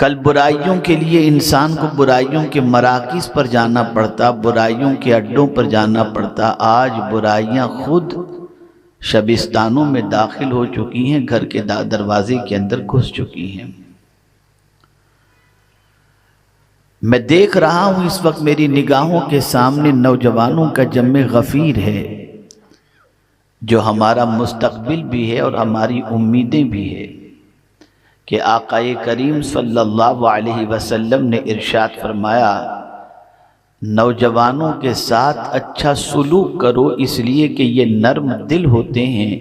کل برائیوں کے لیے انسان کو برائیوں کے مراکز پر جانا پڑتا، برائیوں کے اڈوں پر جانا پڑتا۔ آج برائیاں خود شبستانوں میں داخل ہو چکی ہیں، گھر کے دروازے کے اندر گھس چکی ہیں۔ میں دیکھ رہا ہوں اس وقت میری نگاہوں کے سامنے نوجوانوں کا جمع غفیر ہے، جو ہمارا مستقبل بھی ہے اور ہماری امیدیں بھی ہے، کہ آقا کریم صلی اللہ علیہ وسلم نے ارشاد فرمایا نوجوانوں کے ساتھ اچھا سلوک کرو، اس لیے کہ یہ نرم دل ہوتے ہیں،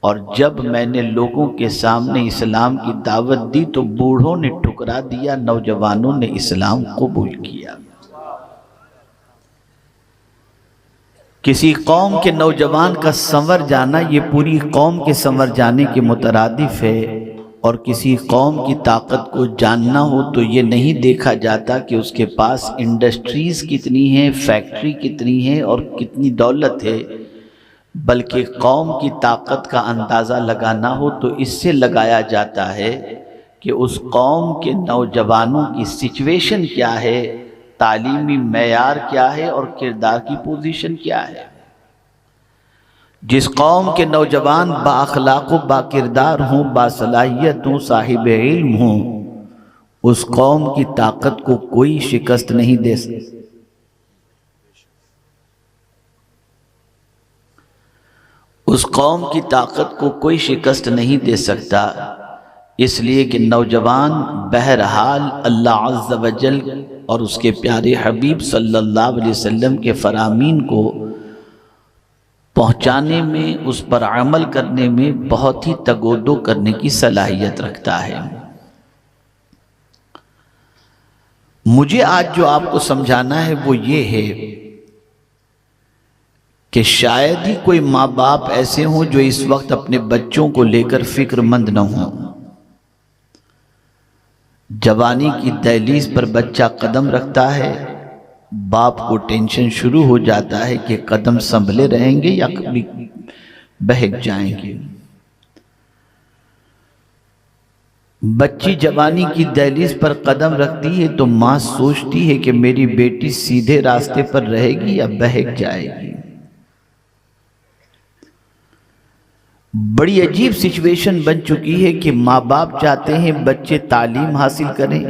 اور جب میں نے لوگوں کے سامنے اسلام کی دعوت دی تو بوڑھوں نے ٹھکرا دیا، نوجوانوں نے اسلام قبول کیا۔ کسی قوم کے نوجوان کا سنور جانا یہ پوری قوم کے سنور جانے کے مترادف ہے، اور کسی قوم کی طاقت کو جاننا ہو تو یہ نہیں دیکھا جاتا کہ اس کے پاس انڈسٹریز کتنی ہیں، فیکٹری کتنی ہے اور کتنی دولت ہے، بلکہ قوم کی طاقت کا اندازہ لگانا ہو تو اس سے لگایا جاتا ہے کہ اس قوم کے نوجوانوں کی سچویشن کیا ہے، تعلیمی معیار کیا ہے اور کردار کی پوزیشن کیا ہے۔ جس قوم کے نوجوان با اخلاق و با کردار ہوں، با صلاحیت ہوں، صاحب علم ہوں، اس قوم کی طاقت کو کوئی شکست نہیں دے سکتا۔ اس قوم کی طاقت کو کوئی شکست نہیں دے سکتا، اس لیے کہ نوجوان بہرحال اللہ عز و جل اور اس کے پیارے حبیب صلی اللہ علیہ وسلم کے فرامین کو پہنچانے میں، اس پر عمل کرنے میں بہت ہی تگودو کرنے کی صلاحیت رکھتا ہے۔ مجھے آج جو آپ کو سمجھانا ہے وہ یہ ہے کہ شاید ہی کوئی ماں باپ ایسے ہوں جو اس وقت اپنے بچوں کو لے کر فکر مند نہ ہوں۔ جوانی کی دہلیز پر بچہ قدم رکھتا ہے، باپ کو ٹینشن شروع ہو جاتا ہے کہ قدم سنبھلے رہیں گے یا کبھی بہک جائیں گے۔ بچی جوانی کی دہلیز پر قدم رکھتی ہے تو ماں سوچتی ہے کہ میری بیٹی سیدھے راستے پر رہے گی یا بہک جائے گی۔ بڑی عجیب سچویشن بن چکی ہے کہ ماں باپ چاہتے ہیں بچے تعلیم حاصل کریں،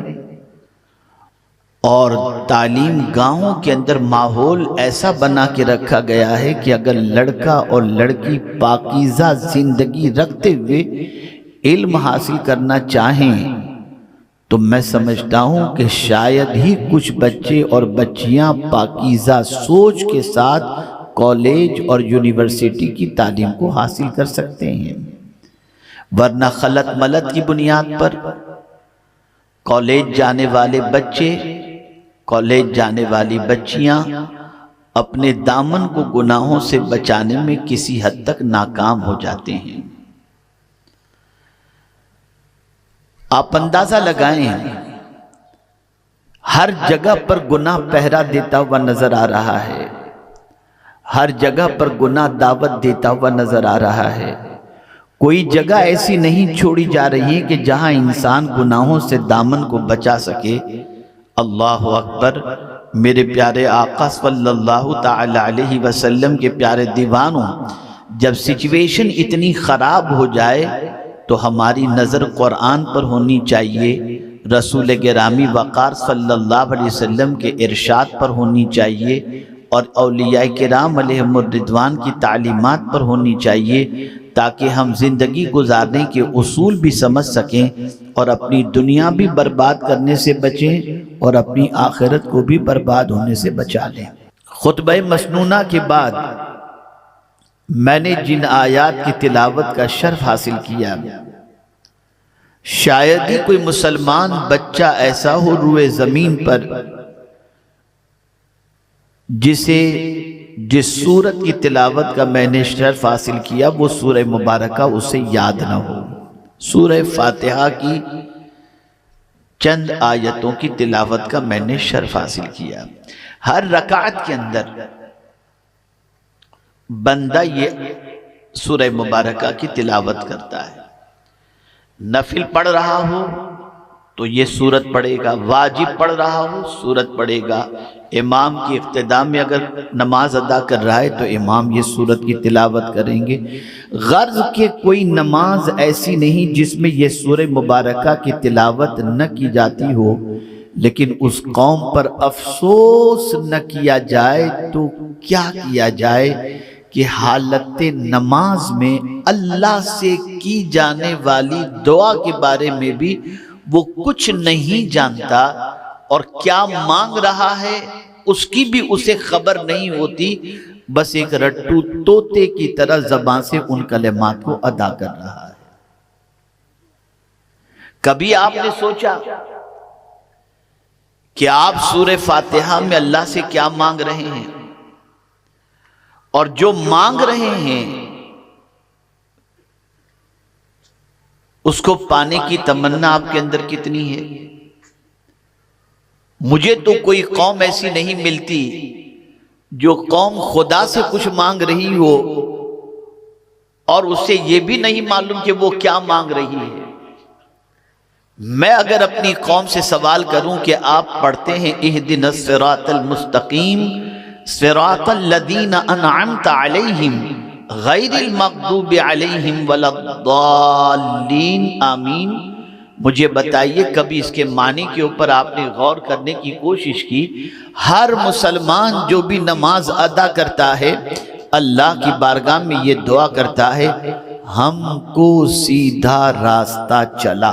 اور تعلیم گاہوں کے اندر ماحول ایسا بنا کے رکھا گیا ہے کہ اگر لڑکا اور لڑکی پاکیزہ زندگی رکھتے ہوئے علم حاصل کرنا چاہیں تو میں سمجھتا ہوں کہ شاید ہی کچھ بچے اور بچیاں پاکیزہ سوچ کے ساتھ کالج اور یونیورسٹی کی تعلیم کو حاصل کر سکتے ہیں، ورنہ خلط ملط کی بنیاد پر کالج جانے والے بچے، کالج جانے والی بچیاں اپنے دامن کو گناہوں سے بچانے میں کسی حد تک ناکام ہو جاتے ہیں۔ آپ اندازہ لگائیں، ہر جگہ پر گناہ پہرا دیتا ہوا نظر آ رہا ہے، ہر جگہ پر گناہ دعوت دیتا ہوا نظر آ رہا ہے۔ کوئی جگہ ایسی نہیں چھوڑی جا رہی ہے کہ جہاں انسان گناہوں سے دامن کو بچا سکے۔ اللہ اکبر! میرے پیارے آقا صلی اللہ تعالی علیہ وسلم کے پیارے دیوانوں، جب سچویشن اتنی خراب ہو جائے تو ہماری نظر قرآن پر ہونی چاہیے، رسول گرامی وقار صلی اللہ علیہ وسلم کے ارشاد پر ہونی چاہیے، اور اولیاء کرام علیہم الرضوان کی تعلیمات پر ہونی چاہیے، تاکہ ہم زندگی گزارنے کے اصول بھی سمجھ سکیں اور اپنی دنیا بھی برباد کرنے سے بچیں اور اپنی آخرت کو بھی برباد ہونے سے بچا لیں۔ خطبہ مسنونہ کے بعد میں نے جن آیات کی تلاوت کا شرف حاصل کیا، شاید ہی کوئی مسلمان بچہ ایسا ہو روئے زمین پر جسے جس سورت کی تلاوت کا میں نے شرف حاصل کیا وہ سورہ مبارکہ اسے یاد نہ ہو۔ سورہ فاتحہ کی چند آیتوں کی تلاوت کا میں نے شرف حاصل کیا۔ ہر رکعت کے اندر بندہ یہ سورہ مبارکہ کی تلاوت کرتا ہے، نفل پڑھ رہا ہو تو یہ سورت پڑھے گا، واجب پڑھ رہا ہو سورت پڑھے گا، امام کی اقتداء میں اگر نماز ادا کر رہا ہے تو امام یہ سورت کی تلاوت کریں گے۔ غرض کہ کوئی نماز ایسی نہیں جس میں یہ سورہ مبارکہ کی تلاوت نہ کی جاتی ہو، لیکن اس قوم پر افسوس نہ کیا جائے تو کیا کیا جائے کہ حالت نماز میں اللہ سے کی جانے والی دعا کے بارے میں بھی وہ کچھ نہیں جانتا، اور کیا مانگ رہا ہے اس کی بھی اسے خبر نہیں ہوتی، بس ایک رٹو طوطے کی طرح زبان سے ان کلمات کو ادا کر رہا ہے۔ کبھی آپ نے سوچا کہ آپ سورہ فاتحہ میں اللہ سے کیا مانگ رہے ہیں، اور جو مانگ رہے ہیں اس کو پانے کی تمنا آپ کے اندر کتنی ہے؟ مجھے تو کوئی قوم ایسی نہیں ملتی جو قوم خدا سے کچھ مانگ رہی ہو اور اس سے یہ بھی نہیں معلوم کہ وہ کیا مانگ رہی ہے۔ میں اگر اپنی قوم سے سوال کروں کہ آپ پڑھتے ہیں اہدنا الصراط المستقیم صراط الذین انعمت علیہم غیر المغضوب علیہم ولا الضالین آمین، مجھے بتائیے کبھی اس کے معنی کے اوپر آپ نے غور کرنے کی کوشش کی؟ ہر مسلمان جو بھی نماز ادا کرتا ہے اللہ کی بارگاہ میں یہ دعا کرتا ہے، ہم کو سیدھا راستہ چلا۔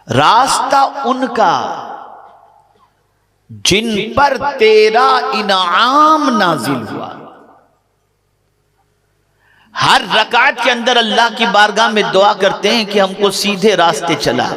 راستہ ان کا جن پر تیرا انعام نازل ہوا۔ ہر رکعت کے اندر اللہ کی بارگاہ میں دعا کرتے ہیں کہ ہم کو سیدھے راستے چلا۔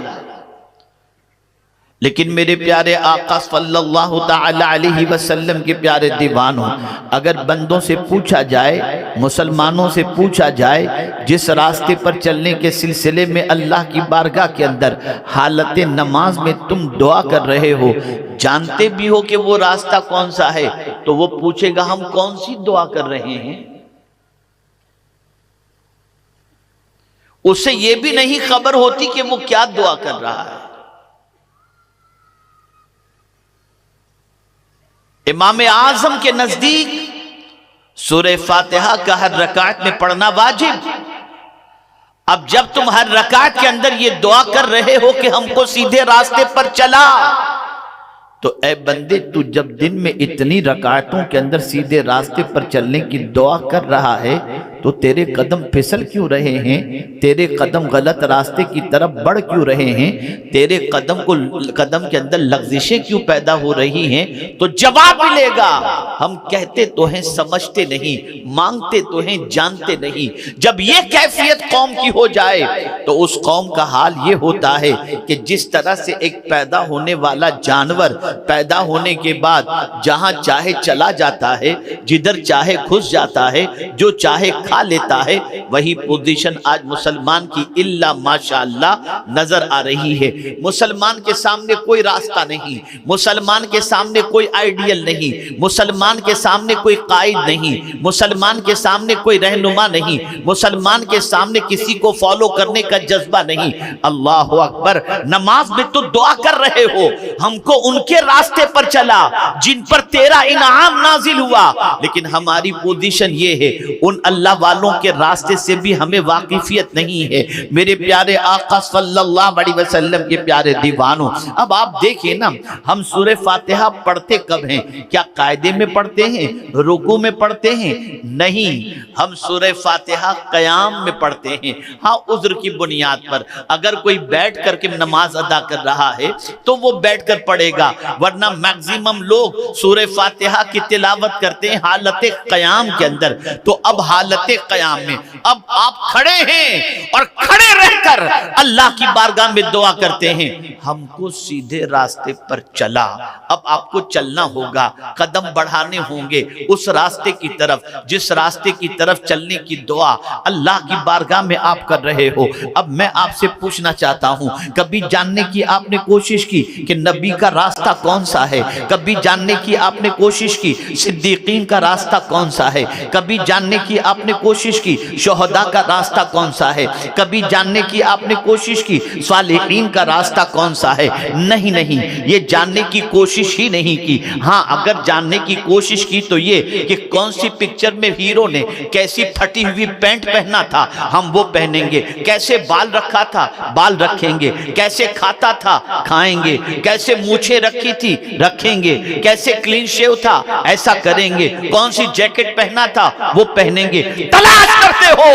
لیکن میرے پیارے آقا صلی اللہ تعالی علیہ وسلم کے پیارے دیوانوں، اگر بندوں سے پوچھا جائے، مسلمانوں سے پوچھا جائے جس راستے پر چلنے کے سلسلے میں اللہ کی بارگاہ کے اندر حالت نماز میں تم دعا کر رہے ہو، جانتے بھی ہو کہ وہ راستہ کون سا ہے، تو وہ پوچھے گا ہم کون سی دعا کر رہے ہیں؟ اسے یہ بھی نہیں خبر ہوتی کہ وہ کیا دعا کر رہا ہے۔ امام اعظم کے نزدیک سورہ فاتحہ کا ہر رکعت میں پڑھنا واجب۔ اب جب تم ہر رکعت کے اندر یہ دعا کر رہے ہو کہ ہم کو سیدھے راستے پر چلا، تو اے بندے تو جب دن میں اتنی رکعتوں کے اندر سیدھے راستے پر چلنے کی دعا کر رہا ہے تو تیرے قدم پھسل کیوں رہے ہیں؟ تیرے قدم غلط راستے کی طرف بڑھ کیوں رہے ہیں؟ تیرے قدم کے اندر لغزشیں کیوں پیدا ہو رہی ہیں؟ تو جواب ملے گا، ہم کہتے تو ہیں سمجھتے نہیں، مانگتے تو ہیں جانتے نہیں۔ جب یہ کیفیت قوم کی ہو جائے تو اس قوم کا حال یہ ہوتا ہے کہ جس طرح سے ایک پیدا ہونے والا جانور پیدا ہونے کے بعد جہاں چاہے چلا جاتا ہے، جدھر چاہے گھس جاتا ہے، جو چاہے کھا لیتا ہے، وہی پوزیشن آج مسلمان کی الا ماشاءاللہ نظر آ رہی ہے۔ مسلمان کے سامنے کوئی راستہ نہیں، مسلمان کے سامنے کوئی آئیڈیل نہیں، مسلمان کے سامنے کوئی قائد نہیں، مسلمان کے سامنے کوئی رہنما نہیں، مسلمان کے سامنے کسی کو فالو کرنے کا جذبہ نہیں۔ اللہ اکبر، نماز میں تو دعا کر رہے ہو ہم کو ان کے راستے پر چلا جن پر تیرا انعام نازل ہوا، لیکن ہماری پوزیشن یہ ہے ان اللہ والوں کے راستے سے بھی ہمیں واقفیت نہیں ہے۔ میرے پیارے آقا صلی اللہ علیہ وسلم کے پیارے دیوانوں، اب آپ دیکھیں نا، ہم سورہ فاتحہ پڑھتے کب ہیں؟ کیا قاعدے میں پڑھتے ہیں، رکوع میں پڑھتے ہیں؟ نہیں، ہم سورہ فاتحہ قیام میں پڑھتے ہیں۔ ہاں، عذر کی بنیاد پر اگر کوئی بیٹھ کر کے نماز ادا کر رہا ہے تو وہ بیٹھ کر پڑھے گا، ورنہ میکزیمم لوگ سورہ فاتحہ کی تلاوت کرتے ہیں حالت قیام کے اندر۔ تو اب حالت قیام میں اب آپ کھڑے ہیں اور کھڑے رہ کر اللہ کی بارگاہ میں دعا کرتے ہیں ہم کو سیدھے راستے پر چلا۔ اب آپ کو چلنا ہوگا، قدم بڑھانے ہوں گے اس راستے کی طرف جس راستے کی طرف چلنے کی دعا اللہ کی بارگاہ میں آپ کر رہے ہو۔ اب میں آپ سے پوچھنا چاہتا ہوں، کبھی جاننے کی آپ نے کوشش کی کہ نبی کا راستہ کون سا ہے؟ کبھی جاننے کی آپ نے کوشش کی صدیقین کا راستہ کون سا ہے؟ کبھی جاننے کی آپ نے کوشش کی شہداء کا راستہ کون سا ہے؟ کبھی جاننے کی آپ نے کوشش کی صالحین کا راستہ کون سا ہے؟ نہیں نہیں، یہ جاننے کی کوشش ہی نہیں کی۔ ہاں اگر جاننے کی کوشش کی تو یہ کہ کون سی پکچر میں ہیرو نے کیسی پھٹی ہوئی پینٹ پہنا تھا ہم وہ پہنیں گے، کیسے بال رکھا تھا بال رکھیں گے، کیسے کھاتا تھا کھائیں گے، کیسے مونچھیں رکھی تھی رکھیں گے، کیسے کلین شیو تھا ایسا کریں گے، کون سی جیکٹ پہنا تھا وہ پہنیں گے۔ تلاش کرتے ہو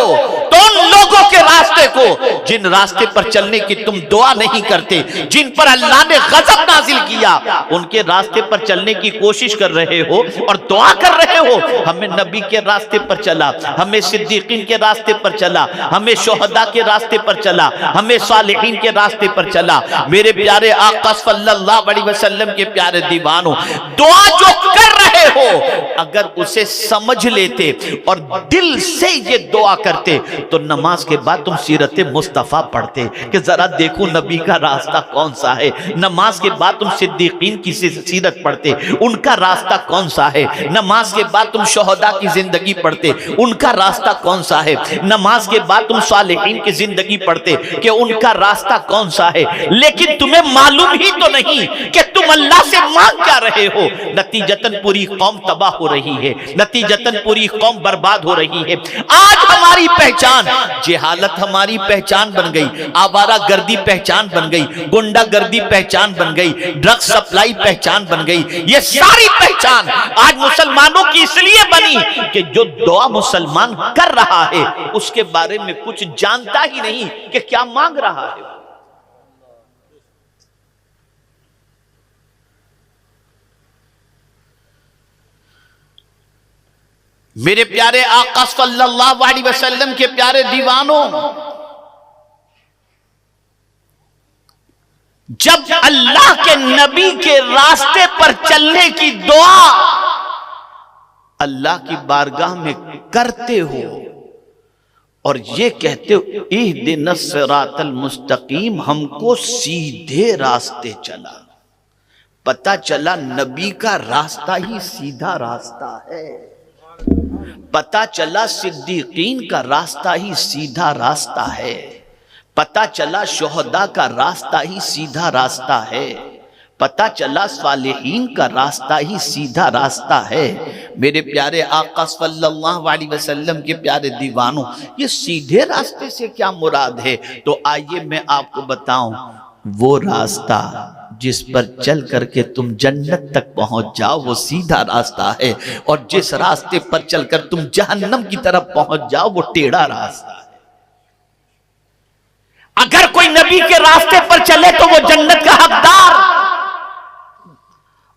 تو ان لوگوں کے راستے کو جن راستے پر چلنے کی تم دعا نہیں کرتے، جن پر اللہ نے غضب نازل کیا، ان کے راستے پر چلنے کی کوشش کر رہے ہو اور دعا کر رہے ہو ہمیں نبی کے راستے پر چلا، ہمیں صدیقین کے راستے پر چلا، ہمیں شہداء کے راستے پر چلا، ہمیں صالحین کے راستے پر چلا۔ میرے پیارے آقا صلی اللہ علیہ وسلم کے پیارے دیوانوں، دعا جو کر رہے ہو اگر اسے سمجھ لیتے اور دل سے یہ دعا کرتے تو نماز کے بعد تم سیرت مصطفیٰ پڑھتے کہ ذرا دیکھو نبی کا راستہ کون سا ہے۔ نماز کے بعد تم صدیقین کی سیرت پڑھتے، ان کا راستہ کون سا ہے۔ نماز کے بعد تم شہداء کی زندگی پڑھتے، ان کا راستہ کون سا ہے۔ نماز کے بعد تم صالحین کی زندگی پڑھتے کہ ان کا راستہ کون سا ہے۔ لیکن تمہیں معلوم ہی تو نہیں کہ تم اللہ سے مانگ کیا رہے ہو۔ نتیجتاً پوری قوم تباہ ہو رہی ہے، نتیجتاً پوری قوم برباد ہو رہی ہے۔ آج ہماری پہچان جہالت ہماری پہچان بن گئی، آوارہ گردی پہچان بن گئی، گنڈا گردی پہچان بن گئی، ڈرگ سپلائی پہچان بن گئی۔ یہ ساری پہچان آج مسلمانوں کی اس لیے بنی کہ جو دعا مسلمان کر رہا ہے اس کے بارے میں کچھ جانتا ہی نہیں کہ کیا مانگ رہا ہے۔ میرے پیارے آقا صلی اللہ علیہ وسلم کے پیارے دیوانوں، جب اللہ کے نبی کے راستے پر چلنے کی دعا اللہ کی بارگاہ میں کرتے ہو اور یہ کہتے ہو اہدنا الصراط المستقیم، ہم کو سیدھے راستے چلا، پتہ چلا نبی کا راستہ ہی سیدھا راستہ ہے، پتہ چلا صدیقین کا راستہ ہی سیدھا راستہ ہے، پتہ چلا شہداء کا راستہ ہی سیدھا راستہ ہے، پتہ چلا صالحین کا راستہ ہی سیدھا راستہ ہے۔ میرے پیارے آقا صلی اللہ علیہ وسلم کے پیارے دیوانوں، یہ سیدھے راستے سے کیا مراد ہے؟ تو آئیے میں آپ کو بتاؤں، وہ راستہ جس پر چل کر کے تم جنت تک پہنچ جاؤ وہ سیدھا راستہ ہے، اور جس راستے پر چل کر تم جہنم کی طرف پہنچ جاؤ وہ ٹیڑھا راستہ ہے۔ اگر کوئی نبی کے راستے پر چلے تو وہ جنت کا حقدار،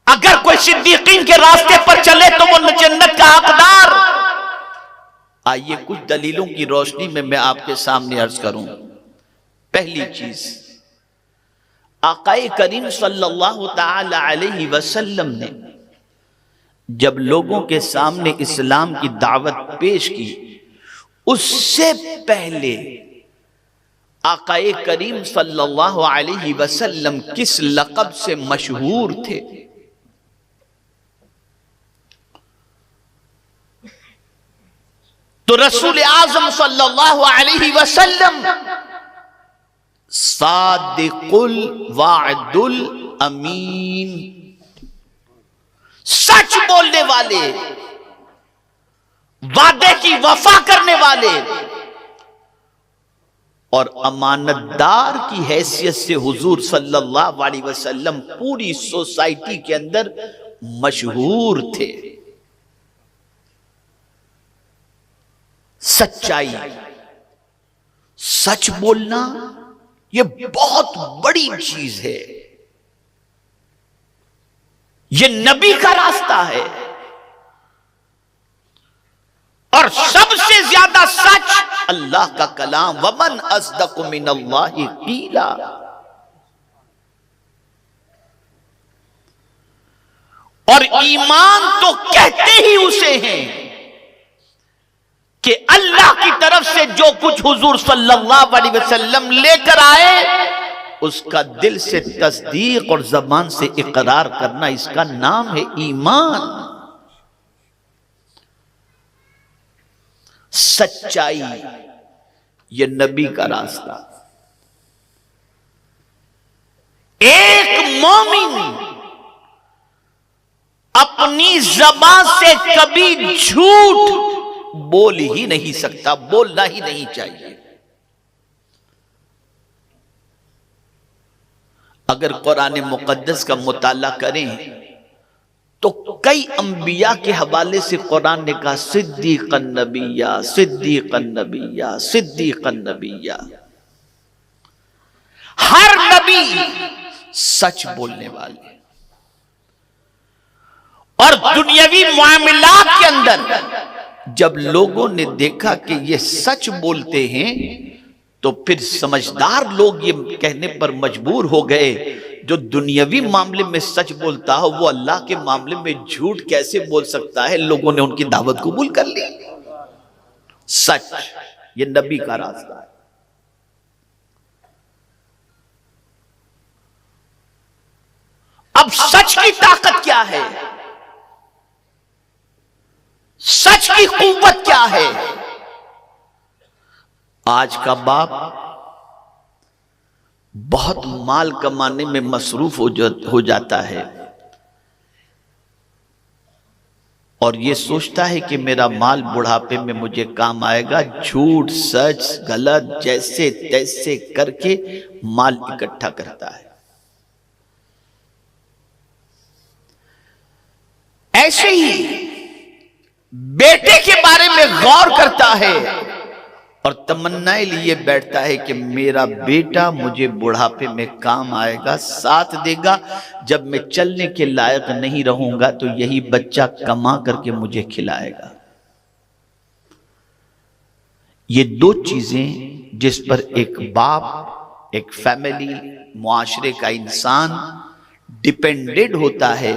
اگر کوئی صدیقین کے راستے پر چلے تو وہ جنت کا حقدار۔ آئیے کچھ دلیلوں کی روشنی میں آپ کے سامنے عرض کروں۔ پہلی چیز، آقا کریم صلی اللہ تعالی علیہ وسلم نے جب لوگوں کے سامنے اسلام کی دعوت پیش کی، اس سے پہلے آقا کریم صلی اللہ علیہ وسلم کس لقب سے مشہور تھے؟ تو رسول اعظم صلی اللہ علیہ وسلم صادق الوعد الامین، سچ بولنے والے، وعدے کی وفا کرنے والے اور امانت دار کی حیثیت سے حضور صلی اللہ علیہ وسلم پوری سوسائٹی کے اندر مشہور تھے۔ سچائی، سچ بولنا یہ بہت بڑی چیز ہے، یہ نبی کا راستہ ہے، اور سب سے زیادہ سچ اللہ کا کلام، وَمَنْ أَصْدَقُ مِنَ اللَّهِ قِيلًا۔ اور ایمان تو کہتے ہی اسے ہیں کہ اللہ کی طرف سے جو کچھ حضور صلی اللہ علیہ وسلم لے کر آئے اس کا دل سے تصدیق اور زبان سے اقرار کرنا، اس کا نام ہے ایمان۔ سچائی یہ نبی کا راستہ، ایک مومن اپنی زبان سے کبھی جھوٹ بول ہی نہیں سکتا، بولنا ہی نہیں چاہیے۔ اگر قرآن مقدس کا مطالعہ کریں تو کئی انبیاء کے حوالے سے قرآن نے کہا صدیق النبیہ، صدیق النبیہ، صدیق النبیہ۔ ہر نبی سچ بولنے والے، اور دنیاوی معاملات کے اندر جب لوگوں نے دیکھا کہ یہ سچ بولتے ہیں تو پھر سمجھدار لوگ یہ کہنے پر مجبور ہو گئے جو دنیاوی معاملے میں سچ بولتا ہو وہ اللہ کے معاملے میں جھوٹ کیسے بول سکتا ہے؟ لوگوں نے ان کی دعوت قبول کر لی۔ سچ یہ نبی کا راستہ ہے۔ اب سچ کی طاقت کیا ہے؟ سچ کی قوت کیا ہے؟ آج کا باپ بہت مال کمانے میں مصروف ہو جاتا ہے اور یہ سوچتا ہے کہ میرا مال بڑھاپے میں مجھے کام آئے گا، جھوٹ سچ غلط جیسے تیسے کر کے مال اکٹھا کرتا ہے۔ ایسے ہی بیٹے کے بارے میں غور کرتا ہے اور تمنائے لیے بیٹھتا ہے کہ میرا بیٹا مجھے بڑھاپے میں کام آئے گا، ساتھ دے گا، جب میں چلنے کے لائق نہیں رہوں گا تو یہی بچہ کما کر کے مجھے کھلائے گا۔ یہ دو چیزیں جس پر ایک باپ، ایک فیملی، معاشرے کا انسان ڈیپینڈڈ ہوتا ہے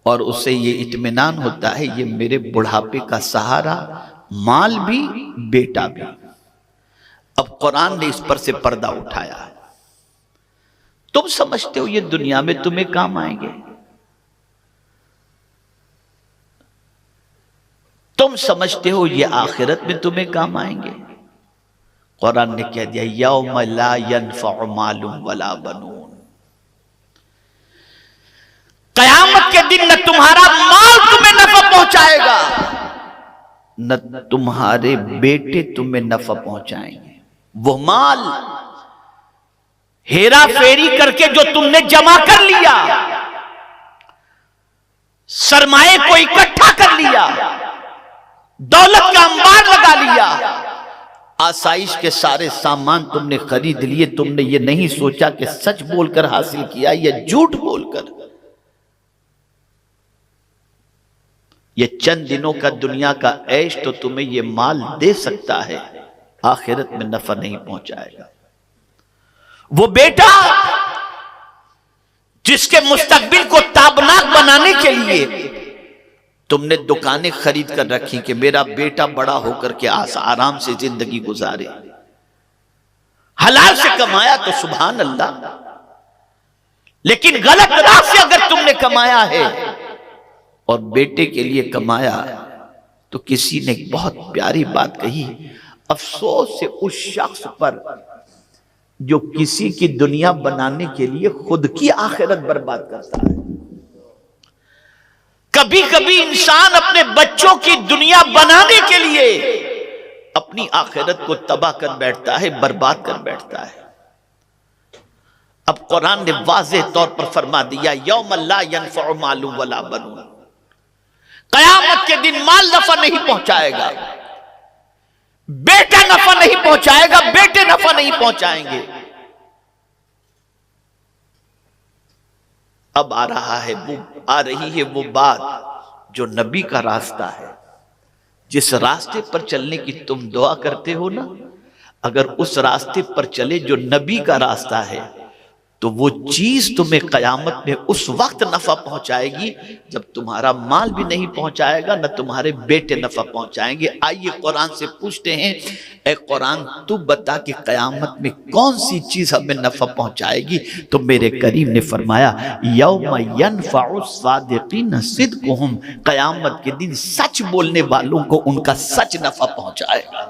اور اسے یہ اطمینان ہوتا ہے یہ میرے بڑھاپے کا سہارا، مال بھی بیٹا بھی۔ اب قرآن نے اس پر سے پردہ اٹھایا۔ تم سمجھتے ہو یہ دنیا میں تمہیں کام آئیں گے؟ تم سمجھتے ہو یہ آخرت میں تمہیں کام آئیں گے؟ قرآن نے کہہ دیا یوم لا ينفع مال ولا بنون، قیامت کے دن نہ تمہارا مال تمہیں نفع پہنچائے گا نہ تمہارے بیٹے تمہیں نفع پہنچائیں گے۔ وہ مال ہیرا پھیری کر کے جو تم نے جمع کر لیا، سرمائے کو اکٹھا کر لیا، دولت کا انبار لگا لیا، آسائش کے سارے سامان تم نے خرید لیے، تم نے یہ نہیں سوچا کہ سچ بول کر حاصل کیا یا جھوٹ بول کر۔ یہ چند دنوں کا دنیا کا عیش تو تمہیں یہ مال دے سکتا ہے، آخرت میں نفع نہیں پہنچائے گا۔ وہ بیٹا جس کے مستقبل کو تابناک بنانے کے لیے تم نے دکانیں خرید کر رکھی کہ میرا بیٹا بڑا ہو کر کے آرام سے زندگی گزارے، حلال سے کمایا تو سبحان اللہ، لیکن غلط راہ سے اگر تم نے کمایا ہے اور بیٹے کے لیے کمایا تو کسی نے ایک بہت پیاری بات کہی، افسوس سے اس شخص پر جو کسی کی دنیا بنانے کے لیے خود کی آخرت برباد کرتا ہے۔ کبھی کبھی انسان اپنے بچوں کی دنیا بنانے کے لیے اپنی آخرت کو تباہ کر بیٹھتا ہے، برباد کر بیٹھتا ہے۔ اب قرآن نے واضح طور پر فرما دیا یوم لا ينفع مال ولا بنون، قیامت کے دن مال نفع نہیں پہنچائے گا، بیٹا نفع نہیں پہنچائے گا، بیٹے نفع نہیں پہنچائیں گے۔ اب آ رہی ہے وہ بات جو نبی کا راستہ ہے، جس راستے پر چلنے کی تم دعا کرتے ہو نا، اگر اس راستے پر چلے جو نبی کا راستہ ہے تو وہ چیز تمہیں قیامت میں اس وقت نفع پہنچائے گی جب تمہارا مال بھی نہیں پہنچائے گا نہ تمہارے بیٹے نفع پہنچائیں گے۔ آئیے قرآن سے پوچھتے ہیں، اے قرآن تو بتا کہ قیامت میں کون سی چیز ہمیں نفع پہنچائے گی؟ تو میرے کریم نے فرمایا یوم ینفع الصادقین صدقہم، قیامت کے دن سچ بولنے والوں کو ان کا سچ نفع پہنچائے گا۔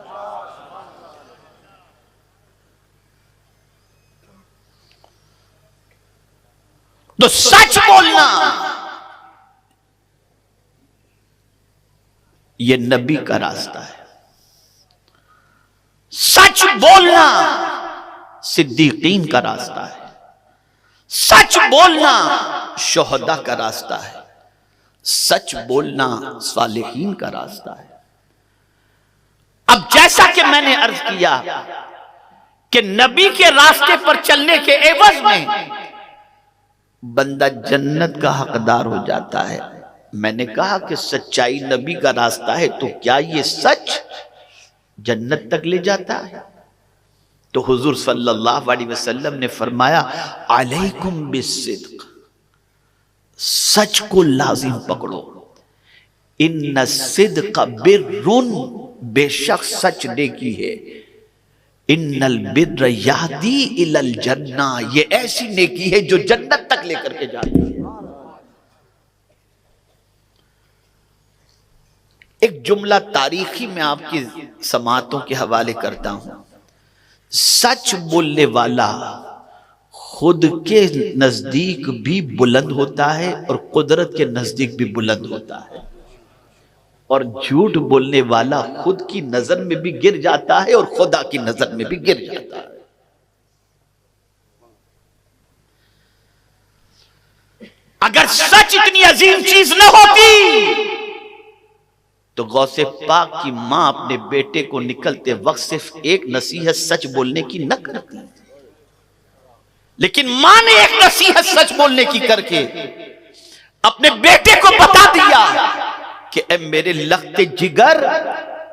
تو سچ بولنا یہ نبی کا راستہ ہے. سچ بولنا صدیقین کا راستہ ہے. سچ بولنا شہداء کا راستہ ہے. سچ بولنا صالحین کا راستہ ہے. اب جیسا کہ میں نے عرض کیا کہ نبی کے راستے پر چلنے کے عوض میں بندہ جنت کا حقدار ہو جاتا ہے. میں نے کہا کہ سچائی نبی کا راستہ ہے، تو کیا یہ سچ جنت تک لے جاتا ہے؟ تو حضور صلی اللہ علیہ وسلم نے فرمایا علیکم بالصدق، سچ کو لازم پکڑو. ان الصدق بر، بے شک سچ نیکی ہے. ان البر یہدی الی الجنہ، یہ ایسی نیکی ہے جو جنت تک لے کر کے جاتی ہے. ایک جملہ تاریخی میں آپ کی سماعتوں کے حوالے کرتا ہوں. سچ بولنے والا خود کے نزدیک بھی بلند ہوتا ہے اور قدرت کے نزدیک بھی بلند ہوتا ہے، اور جھوٹ بولنے والا خود کی نظر میں بھی گر جاتا ہے اور خدا کی نظر میں بھی گر جاتا ہے. اگر سچ اتنی عظیم چیز نہ ہوتی تو غوث پاک کی ماں اپنے بیٹے کو نکلتے وقت صرف ایک نصیحت سچ بولنے کی نہ کرتی، لیکن ماں نے ایک نصیحت سچ بولنے کی کر کے اپنے بیٹے کو بتا دیا کہ اے میرے لخت جگر،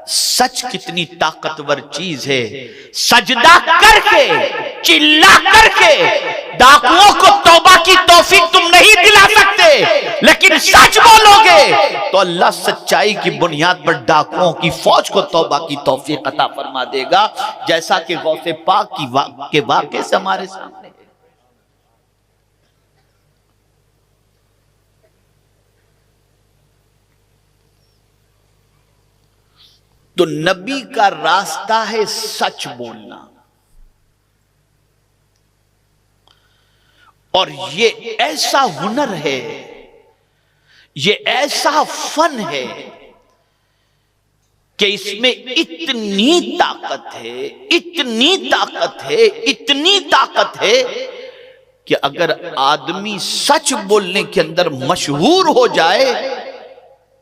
سچ کتنی طاقتور چیز ہے. سجدہ کر کے، چلا کر کے ڈاکوؤں کو توبہ کی توفیق تم نہیں دلا سکتے، لیکن سچ بولو گے تو اللہ سچائی کی بنیاد پر ڈاکوؤں کی فوج کو توبہ کی توفیق عطا فرما دے گا، جیسا کہ غوث پاک کے واقعے سے ہمارے سامنے ہے. تو نبی کا راستہ ہے سچ بولنا، اور یہ ایسا ہنر ہے، یہ ایسا فن ہے کہ اس میں اتنی طاقت ہے، اتنی طاقت ہے، اتنی طاقت ہے کہ اگر آدمی سچ بولنے کے اندر مشہور ہو جائے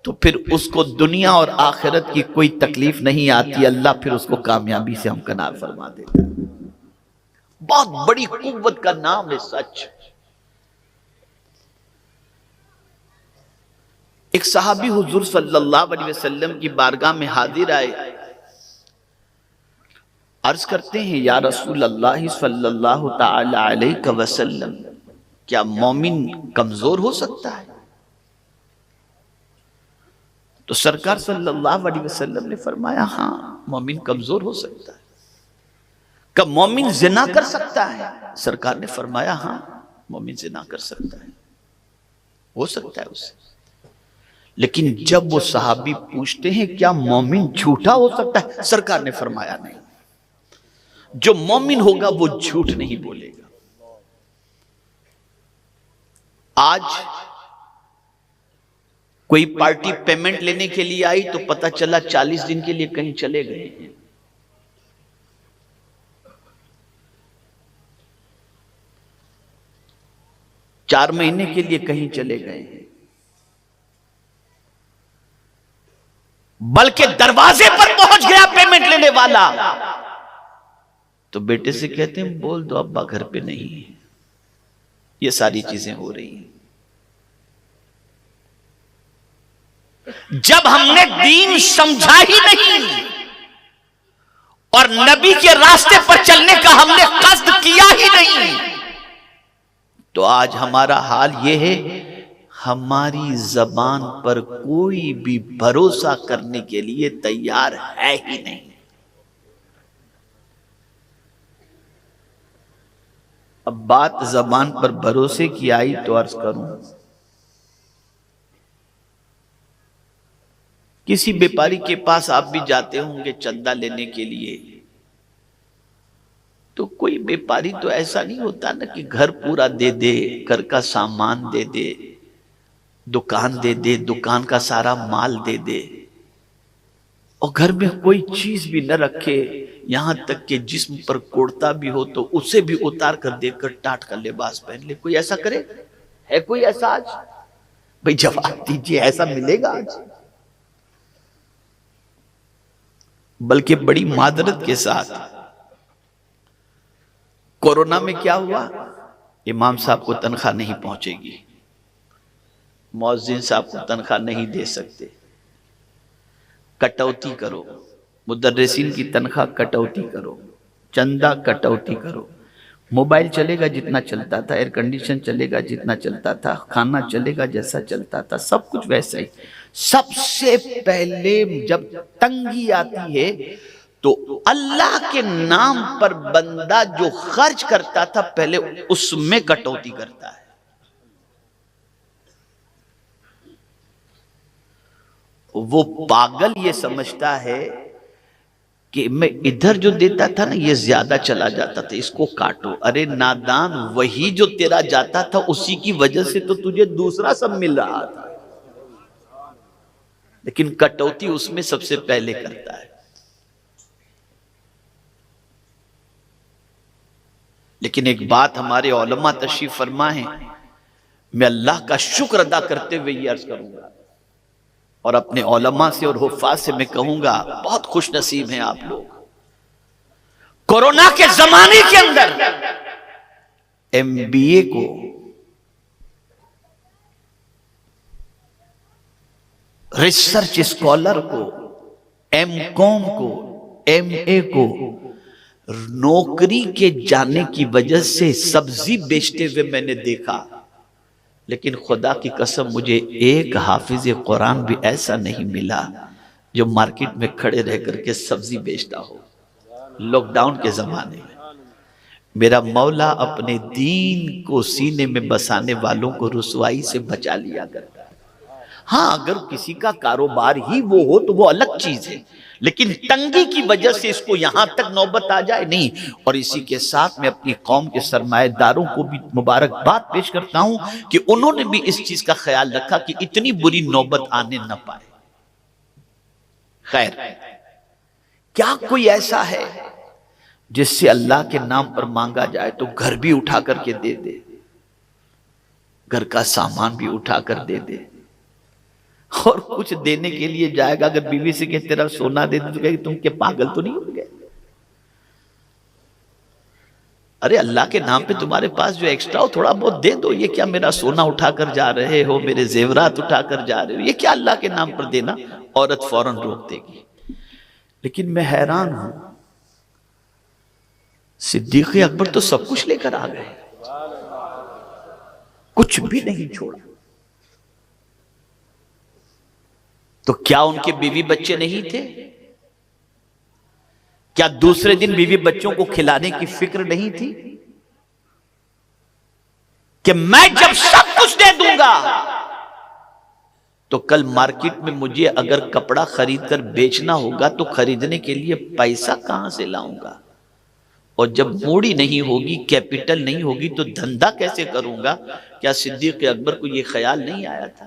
تو پھر اس کو دنیا اور آخرت کی کوئی تکلیف نہیں آتی. اللہ پھر اس کو کامیابی سے ہمکنار فرما دیتا. بہت بڑی قوت کا نام ہے سچ. ایک صحابی حضور صلی اللہ علیہ وسلم کی بارگاہ میں حاضر آئے، عرض کرتے ہیں یا رسول اللہ صلی اللہ تعالی علیہ وسلم، کیا مومن کمزور ہو سکتا ہے؟ تو سرکار صلی اللہ علیہ وسلم نے فرمایا ہاں، مومن کمزور ہو سکتا ہے. کیا مومن زنا کر سکتا ہے؟ سرکار نے فرمایا ہاں، مومن زنا کر سکتا ہے، ہو سکتا ہے اسے. لیکن جب وہ صحابی پوچھتے ہیں کیا مومن جھوٹا ہو سکتا ہے؟ سرکار نے فرمایا نہیں، جو مومن ہوگا وہ جھوٹ نہیں بولے گا. آج کوئی پارٹی پیمنٹ لینے کے لیے آئی تو پتہ چلا 40 دن کے لیے کہیں چلے گئے ہیں. 4 مہینے کے لیے کہیں چلے گئے ہیں، بلکہ دروازے پر پہنچ گیا پیمنٹ لینے والا تو بیٹے سے کہتے ہیں بول دو ابا گھر پہ نہیں ہے. یہ ساری چیزیں ہو رہی ہیں. جب ہم نے دین سمجھا ہی نہیں اور نبی کے راستے پر چلنے کا ہم نے قصد کیا ہی نہیں تو آج ہمارا حال یہ ہے، ہماری زبان پر کوئی بھی بھروسہ کرنے کے لیے تیار ہے ہی نہیں. اب بات زبان پر بھروسے کی آئی تو عرض کروں، کسی بیپاری کے پاس آپ بھی جاتے ہوں گے چندہ لینے کے لیے، تو کوئی بیپاری تو ایسا نہیں ہوتا نا کہ گھر پورا دے دے، گھر کا سامان دے دے، دکان دے دے، دکان کا سارا مال دے دے، اور گھر میں کوئی چیز بھی نہ رکھے، یہاں تک کہ جسم پر کوڑتا بھی ہو تو اسے بھی اتار کر دے کر ٹاٹ کر لباس پہن لے۔ کوئی ایسا کرے؟ ہے کوئی ایسا آج؟ بھئی جواب دیجئے، ایسا ملے گا آج؟ بلکہ بڑی معذرت کے ساتھ کورونا میں کیا ہوا؟ امام صاحب کو تنخواہ نہیں پہنچے گی، مؤذن صاحب کو تنخواہ نہیں دے سکتے، کٹوتی کرو، مدرسین کی تنخواہ کٹوتی کرو، چندہ کٹوتی کرو، موبائل چلے گا جتنا چلتا تھا، ایئر کنڈیشن چلے گا جتنا چلتا تھا، کھانا چلے گا جیسا چلتا تھا، سب کچھ ویسا ہی۔ سب سے پہلے جب تنگی آتی ہے تو اللہ کے نام پر بندہ جو خرچ کرتا تھا پہلے اس میں کٹوتی کرتا ہے۔ وہ پاگل یہ سمجھتا ہے کہ میں ادھر جو دیتا تھا نا یہ زیادہ چلا جاتا تھا، اس کو کاٹو۔ ارے نادان، وہی جو تیرا جاتا تھا اسی کی وجہ سے تو تجھے دوسرا سب مل رہا تھا، لیکن کٹوتی اس میں سب سے پہلے کرتا ہے۔ لیکن ایک بات ہمارے علماء تشریف فرما ہیں، میں اللہ کا شکر ادا کرتے ہوئے یہ عرض کروں گا اور اپنے علماء سے اور حفاظ سے میں کہوں گا، بہت خوش نصیب ہیں آپ لوگ۔ کورونا کے زمانے کے اندر MBA کو، ریسرچ اسکالر کو، M.Com کو، MA کو نوکری کے جانے کی وجہ سے سبزی بیچتے ہوئے میں نے دیکھا، لیکن خدا کی قسم مجھے ایک حافظ قرآن بھی ایسا نہیں ملا جو مارکیٹ میں کھڑے رہ کر کے سبزی بیچتا ہو۔ لاک ڈاؤن کے زمانے میں میرا مولا اپنے دین کو سینے میں بسانے والوں کو رسوائی سے بچا لیا کرتا ہے۔ ہاں اگر کسی کا کاروبار ہی وہ ہو تو وہ الگ چیز ہے، لیکن تنگی کی وجہ سے اس کو یہاں تک نوبت آ جائے نہیں۔ اور اسی کے ساتھ میں اپنی قوم کے سرمایہ داروں کو بھی مبارکباد پیش کرتا ہوں کہ انہوں نے بھی اس چیز کا خیال رکھا کہ اتنی بری نوبت آنے نہ پائے۔ خیر، کیا کوئی ایسا ہے جس سے اللہ کے نام پر مانگا جائے تو گھر بھی اٹھا کر کے دے دے، گھر کا سامان بھی اٹھا کر دے دے، اور کچھ دینے کے لیے جائے گا اگر بیوی سے کہ تیرا سونا دے دے تو کہے تم کے پاگل تو نہیں ہو گئے؟ ارے اللہ کے نام پہ تمہارے پاس جو ایکسٹرا ہو تھوڑا بہت دے دو، یہ کیا میرا سونا اٹھا کر جا رہے ہو، میرے زیورات اٹھا کر جا رہے ہو، یہ کیا اللہ کے نام پر دینا؟ عورت فوراً روک دے گی۔ لیکن میں حیران ہوں، صدیق اکبر تو سب کچھ لے کر آ گئے، کچھ بھی نہیں چھوڑا۔ تو کیا ان کے بیوی بچے نہیں تھے؟ کیا دوسرے دن بیوی بچوں کو کھلانے کی فکر نہیں تھی کہ میں جب سب کچھ دے دوں گا تو کل مارکیٹ میں مجھے اگر کپڑا خرید کر بیچنا ہوگا تو خریدنے کے لیے پیسہ کہاں سے لاؤں گا، اور جب موڑی نہیں ہوگی، کیپٹل نہیں ہوگی تو دھندا کیسے کروں گا؟ کیا صدیق اکبر کو یہ خیال نہیں آیا تھا؟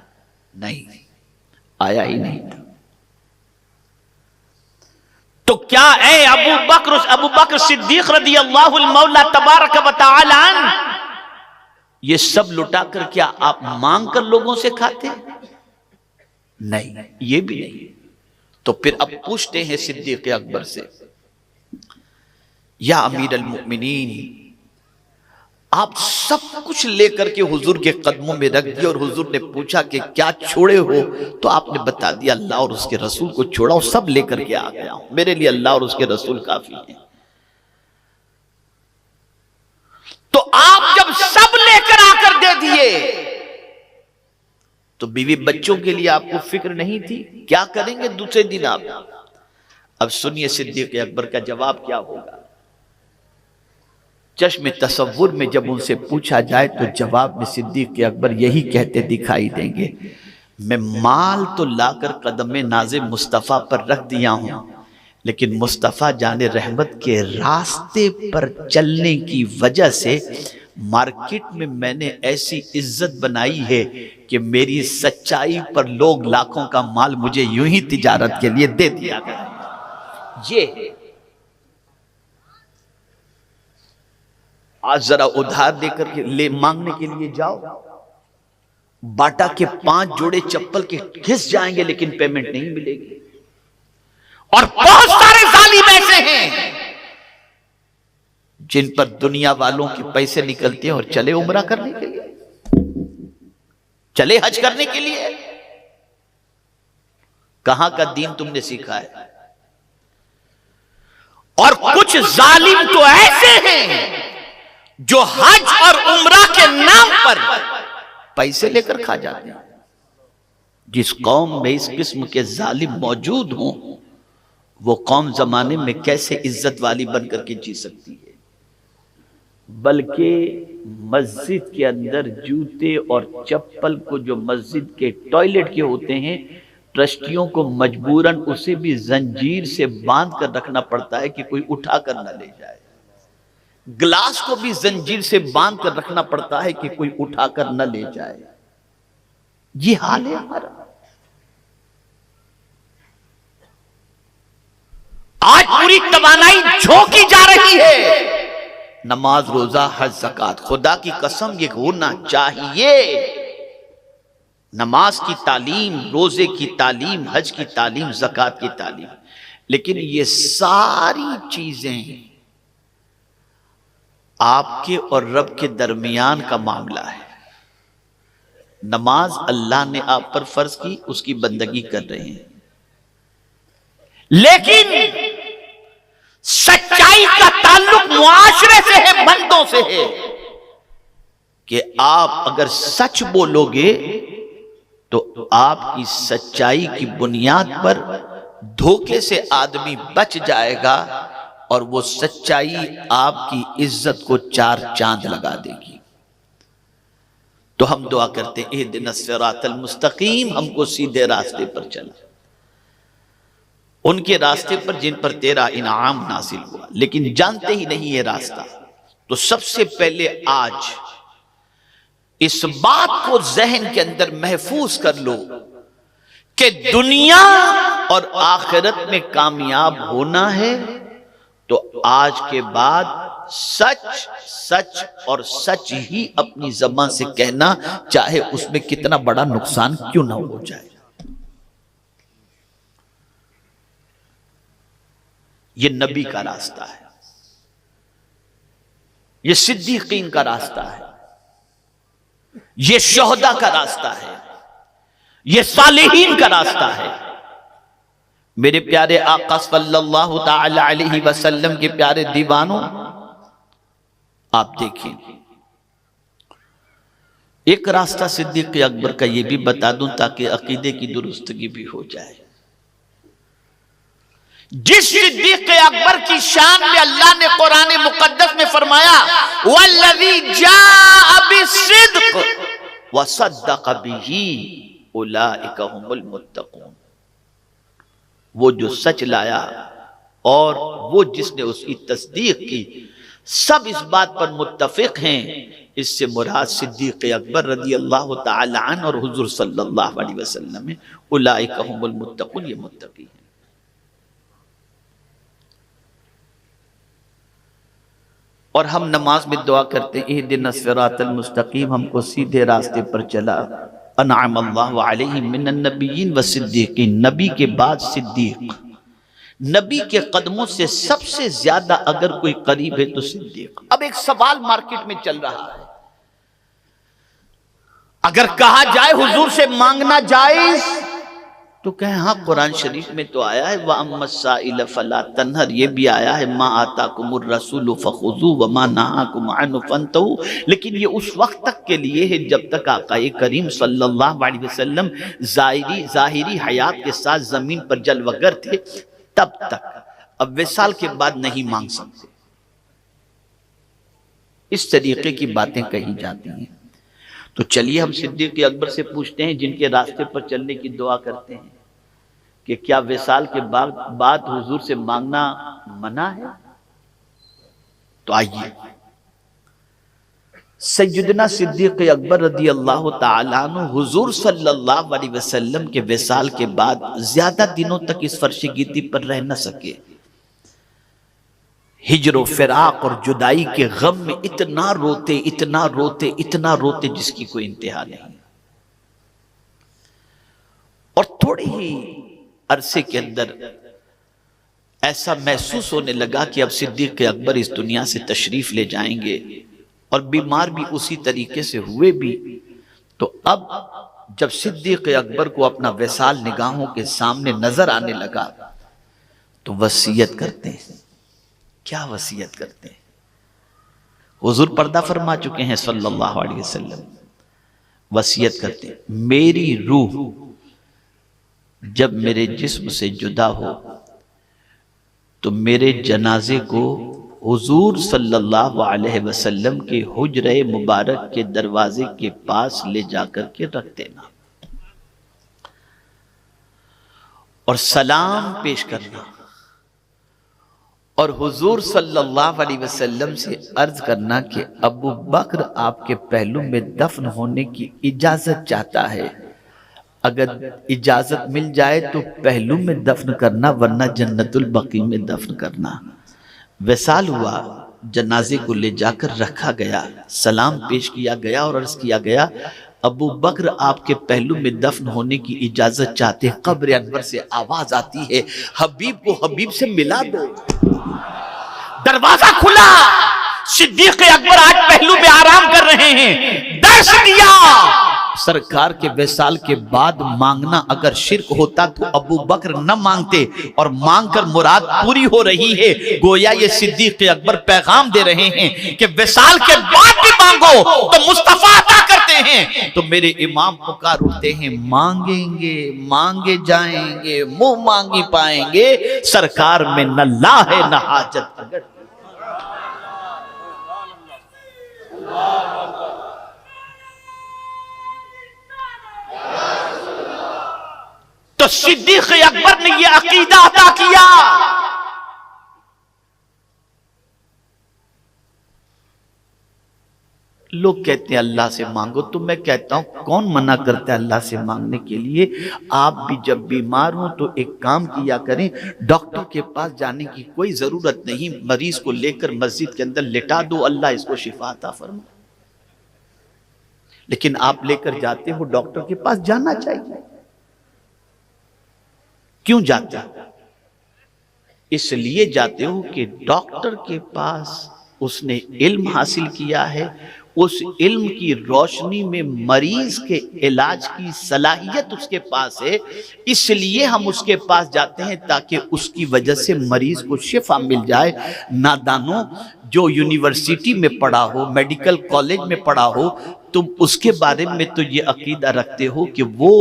نہیں آیا ہی نہیں تھا۔ تو کیا اے ابو بکر صدیق رضی اللہ المولا تبارک و تعالی عنہ، یہ سب لٹا کر کیا آپ مانگ کر لوگوں سے کھاتے؟ نہیں، یہ بھی نہیں۔ تو پھر اب پوچھتے ہیں صدیق اکبر سے، یا امیر المؤمنین، آپ سب کچھ لے کر کے حضور کے قدموں میں رکھ دیا، اور حضور نے پوچھا کہ کیا چھوڑے ہو؟ تو آپ نے بتا دیا اللہ اور اس کے رسول کو چھوڑا، اور سب لے کر کے آ گیا ہوں، میرے لیے اللہ اور اس کے رسول کافی ہیں۔ تو آپ جب سب لے کر آ کر دے دیے تو بیوی بچوں کے لیے آپ کو فکر نہیں تھی؟ کیا کریں گے دوسرے دن آپ؟ اب سنیے صدیق اکبر کا جواب کیا ہوگا۔ چشم تصور میں جب ان سے پوچھا جائے تو جواب میں صدیق اکبر یہی کہتے دکھائی دیں گے، میں مال تو لا کر قدم ناز مصطفیٰ پر رکھ دیا ہوں، لیکن مصطفیٰ جان رحمت کے راستے پر چلنے کی وجہ سے مارکیٹ میں نے ایسی عزت بنائی ہے کہ میری سچائی پر لوگ لاکھوں کا مال مجھے یوں ہی تجارت کے لیے دے دیا گیا. یہ آج ذرا ادھار دے کر کے مانگنے کے لیے جاؤ، باٹا کے 5 جوڑے چپل کے گھس جائیں گے لیکن پیمنٹ نہیں ملے گی. اور بہت سارے ظالم ایسے ہیں جن پر دنیا والوں کے پیسے نکلتے ہیں اور چلے عمرہ کرنے کے لیے، چلے حج کرنے کے لیے. کہاں کا دین تم نے سیکھا ہے؟ اور کچھ ظالم تو ایسے ہیں جو حج اور عمرہ کے نام پر پیسے لے کر کھا جاتے ہیں. جس قوم میں اس قسم کے ظالم موجود ہوں وہ قوم زمانے میں کیسے عزت والی بن کر کے جی سکتی ہے؟ بلکہ مسجد کے اندر جوتے اور چپل کو جو مسجد کے ٹوائلٹ کے ہوتے ہیں، ٹرسٹیوں کو مجبوراً اسے بھی زنجیر سے باندھ کر رکھنا پڑتا ہے کہ کوئی اٹھا کر نہ لے جائے. گلاس کو بھی زنجیر سے باندھ کر رکھنا پڑتا ہے کہ کوئی اٹھا کر نہ لے جائے. یہ حال ہے ہمارا. آج پوری توانائی جھونکی جا رہی ہے. نماز، روزہ، حج، زکوٰۃ. خدا کی قسم یہ ہونا چاہیے. نماز کی تعلیم، روزے کی تعلیم، حج کی تعلیم، زکوٰۃ کی تعلیم. لیکن یہ ساری چیزیں آپ کے اور رب کے درمیان کا معاملہ ہے. نماز اللہ نے آپ پر فرض کی، اس کی بندگی کر رہے ہیں، لیکن سچائی کا تعلق معاشرے سے ہے، بندوں سے ہے. کہ آپ اگر سچ بولو گے تو آپ کی سچائی کی بنیاد پر دھوکے سے آدمی بچ جائے گا اور وہ سچائی آپ کی عزت کو 4 چاند لگا دے گی. تو ہم دعا کرتے ہیں اہدنا الصراط المستقیم، ہم کو سیدھے راستے پر چلا، ان کے راستے پر جن پر تیرا انعام نازل ہوا، لیکن جانتے ہی نہیں یہ راستہ. تو سب سے پہلے آج اس بات کو ذہن کے اندر محفوظ کر لو کہ دنیا اور آخرت میں کامیاب ہونا ہے تو آج کے بعد سچ سچ اور سچ ہی اپنی زبان سے کہنا، چاہے اس میں کتنا بڑا نقصان کیوں نہ ہو جائے. یہ نبی کا راستہ ہے، یہ صدیقین کا راستہ ہے، یہ شہداء کا راستہ ہے، یہ صالحین کا راستہ ہے. میرے پیارے آقا صلی اللہ تعالی علیہ وسلم کے پیارے دیوانوں، آپ دیکھیں ایک راستہ صدیق اکبر کا یہ بھی بتا دوں تاکہ عقیدے کی درستگی بھی ہو جائے. جس صدیق اکبر کی شان میں اللہ نے قرآن مقدس میں فرمایا وَالَّذِي جَاءَ بِالصِّدْقِ وَصَدَّقَ بِهِ أُولَئِكَ هُمُ الْمُتَّقُونَ، وہ جو سچ لایا اور وہ جس نے اس کی تصدیق کی، سب اس بات پر متفق ہیں. اس سے مراد صدیق اکبر رضی اللہ تعالی عنہ اور حضور صلی اللہ علیہ وسلم ہے. اولئک هم المتقون، یہ متقی ہیں. اور ہم نماز میں دعا کرتے ہیں اہدنا الصراط المستقیم، ہم کو سیدھے راستے پر چلا. انعم اللہ علیہم من النبیین والصدیقین، نبی کے بعد صدیق. نبی کے قدموں سے سب سے زیادہ اگر کوئی قریب ہے تو صدیق. اب ایک سوال مارکیٹ میں چل رہا ہے، اگر کہا جائے حضور سے مانگنا جائز تو کہیں ہاں قرآن شریف میں تو آیا ہے وَأَمَّا السَّائِلَ فَلَا تَنْهَرْ، یہ بھی آیا ہے مَا آتَاكُمُ الرَّسُولُ فَخُذُوهُ وَمَا نَهَاكُمْ عَنْهُ فَانْتَهُوا. لیکن یہ اس وقت تک کے لیے ہے جب تک آقا کریم صلی اللہ علیہ وسلم ظاہری حیات کے ساتھ زمین پر جلوگر تھے، تب تک. اب وصال کے بعد نہیں مانگ سکتے. اس طریقے کی باتیں کہی جاتی ہیں. تو چلیے ہم صدیق اکبر سے پوچھتے ہیں جن کے راستے پر چلنے کی دعا کرتے ہیں. کہ کیا وصال کے بعد حضور سے مانگنا منع ہے؟ تو آئیے سیدنا صدیق اکبر رضی اللہ تعالیٰ عنہ حضور صلی اللہ علیہ وسلم کے وصال کے بعد زیادہ دنوں تک اس فرش گیتی پر رہ نہ سکے. ہجر و فراق اور جدائی کے غم میں اتنا روتے اتنا روتے اتنا روتے جس کی کوئی انتہا نہیں. اور تھوڑے ہی عرصے کے اندر ایسا محسوس ہونے لگا کہ اب صدیق اکبر اس دنیا سے تشریف لے جائیں گے، اور بیمار بھی اسی طریقے سے ہوئے بھی. تو اب جب صدیق اکبر کو اپنا وصال نگاہوں کے سامنے نظر آنے لگا تو وصیت کرتے ہیں. کیا وصیت کرتے ہیں؟ حضور پردہ فرما چکے ہیں صلی اللہ علیہ وسلم. وصیت کرتے ہیں میری روح جب میرے جسم سے جدا ہو تو میرے جنازے کو حضور صلی اللہ علیہ وسلم کے حجرہ مبارک کے دروازے کے پاس لے جا کر کے رکھ دینا، اور سلام پیش کرنا، اور حضور صلی اللہ علیہ وسلم سے عرض کرنا کہ ابو بکر آپ کے پہلو میں دفن ہونے کی اجازت چاہتا ہے. اگر اجازت مل جائے تو پہلو میں دفن کرنا، ورنہ جنت البقیع میں دفن کرنا. وصال ہوا، جنازے کو لے جا کر رکھا گیا، سلام پیش کیا گیا اور عرض کیا گیا ابو بکر آپ کے پہلو میں دفن ہونے کی اجازت چاہتے ہیں. قبر انور سے آواز آتی ہے حبیب کو حبیب سے ملا دو. دروازہ کھلا، صدیق اکبر آج پہلو میں آرام کر رہے ہیں. درس دیا. سرکار کے وصال کے بعد مانگنا اگر شرک ہوتا تو ابو بکر نہ مانگتے، اور مانگ کر مراد پوری ہو رہی ہے. گویا یہ صدیق اکبر پیغام دے رہے ہیں کہ وصال کے بعد بھی مانگو تو مصطفیٰ عطا کرتے ہیں. تو میرے امام پکار اٹھتے ہیں مانگیں گے مانگے جائیں گے، منہ مانگی پائیں گے، سرکار میں نہ لا ہے نہ حاجت. تو صدیق اکبر نے یہ عقیدہ عطا کیا. لوگ کہتے ہیں اللہ سے مانگو، تو میں کہتا ہوں کون منع کرتا ہے اللہ سے مانگنے کے لیے؟ آپ بھی جب بیمار ہوں تو ایک کام کیا کریں، ڈاکٹر کے پاس جانے کی کوئی ضرورت نہیں، مریض کو لے کر مسجد کے اندر لٹا دو، اللہ اس کو شفا عطا فرمائے. لیکن آپ لے کر جاتے ہو ڈاکٹر کے پاس، جانا چاہیے. کیوں جاتے ہو؟ اس لیے جاتے ہو کہ ڈاکٹر کے پاس اس نے علم حاصل کیا ہے، اس علم کی روشنی میں مریض کے علاج کی صلاحیت اس کے پاس ہے. اس لیے ہم اس کے پاس جاتے ہیں تاکہ اس کی وجہ سے مریض کو شفا مل جائے. نادانوں، جو یونیورسٹی میں پڑھا ہو، میڈیکل کالج میں پڑھا ہو، تم اس کے بارے میں تو یہ عقیدہ رکھتے ہو کہ وہ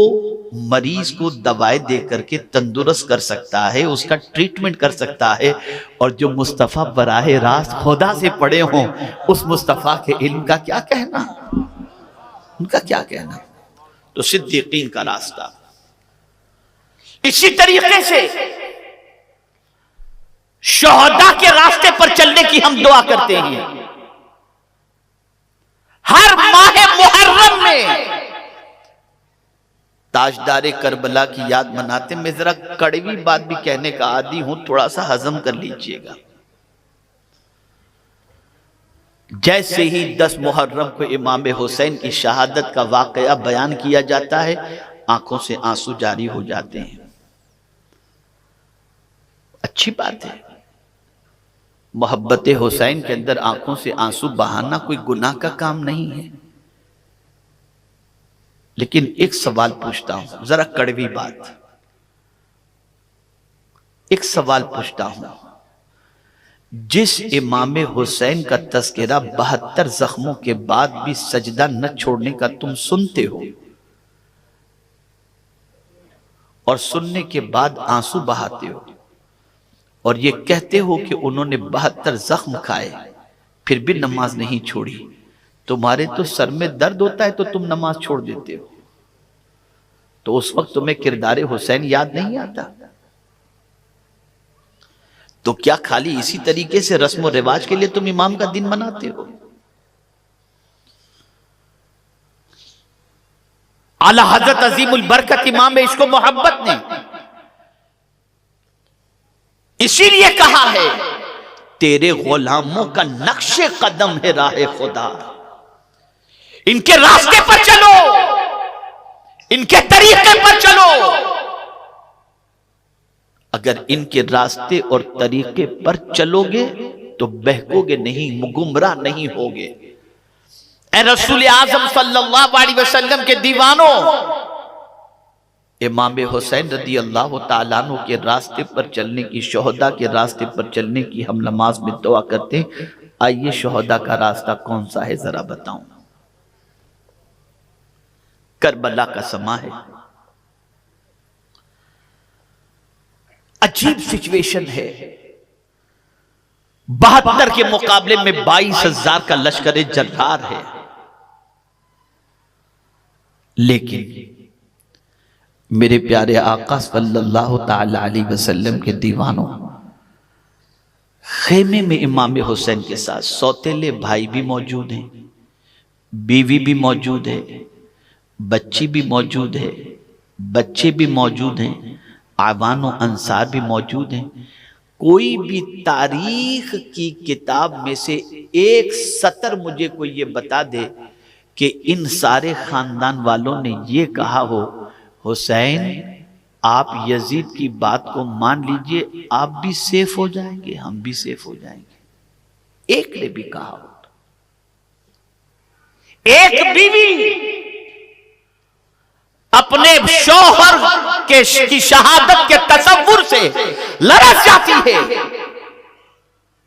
مریض کو دوائیں دے کر کے تندرست کر سکتا ہے، اس کا ٹریٹمنٹ کر سکتا ہے. اور جو مصطفیٰ براہ راست خدا سے پڑھے ہوں، اس مصطفیٰ کے علم کا کیا کہنا، ان کا کیا کہنا. تو صدیقین کا راستہ. اسی طریقے سے شہداء کے راستے پر چلنے کی ہم دعا کرتے ہیں. ہر ماہ محرم میں تاجدار کربلا کی یاد مناتے. میں ذرا کڑوی بات بھی کہنے کا عادی ہوں، تھوڑا سا ہضم کر لیجئے گا. جیسے ہی 10 محرم کو امام حسین کی شہادت کا واقعہ بیان کیا جاتا ہے، آنکھوں سے آنسو جاری ہو جاتے ہیں. اچھی بات ہے، محبت حسین کے اندر آنکھوں سے آنسو بہانا کوئی گناہ کا کام نہیں ہے. لیکن ایک سوال پوچھتا ہوں، ذرا کڑوی بات، ایک سوال پوچھتا ہوں. جس امام حسین کا تذکرہ 72 زخموں کے بعد بھی سجدہ نہ چھوڑنے کا تم سنتے ہو، اور سننے کے بعد آنسو بہاتے ہو، اور یہ کہتے ہو کہ انہوں نے 72 زخم کھائے پھر بھی نماز نہیں چھوڑی، تمہارے تو سر میں درد ہوتا ہے تو تم نماز چھوڑ دیتے ہو. تو اس وقت تمہیں کردار حسین یاد نہیں آتا؟ تو کیا خالی اسی طریقے سے رسم و رواج کے لیے تم امام کا دن مناتے ہو؟ اعلی حضرت عظیم البرکت امام عشق و محبت نے اسی لیے کہا ہے تیرے غلاموں کا نقش قدم ہے راہ خدا، ان کے راستے پر چلو، ان کے طریقے پر چلو۔ اگر ان کے راستے اور طریقے پر چلو گے تو بہکو گے نہیں، گمراہ نہیں ہوگے۔ اے رسول اعظم صلی اللہ علیہ وسلم کے دیوانوں، امام حسین رضی اللہ تعالیٰ عنہ کے راستے پر چلنے کی، شہداء کے راستے پر چلنے کی ہم نماز میں دعا کرتے ہیں۔ آئیے شہداء کا راستہ کون سا ہے ذرا بتاؤں۔ کربلا کا سما ہے، عجیب سچویشن ہے۔ 72 کے مقابلے میں 22,000 کا لشکر جرار ہے، لیکن میرے پیارے آقا صلی اللہ تعالی علیہ وسلم کے دیوانوں، خیمے میں امام حسین کے ساتھ سوتیلے بھائی بھی موجود ہیں، بیوی بھی موجود ہے، بچی بھی موجود ہے، بچے بھی موجود ہیں، اعوان و انصار بھی موجود ہیں۔ کوئی بھی تاریخ کی کتاب میں سے ایک سطر مجھے کوئی یہ بتا دے کہ ان سارے خاندان والوں نے یہ کہا ہو حسین آپ یزید کی بات کو مان لیجئے، آپ بھی سیف ہو جائیں گے، ہم بھی سیف ہو جائیں گے۔ ایک نے بھی کہا ہو، ایک بیوی اپنے شوہر کی شہادت کے تصور سے لرز جاتی ہے،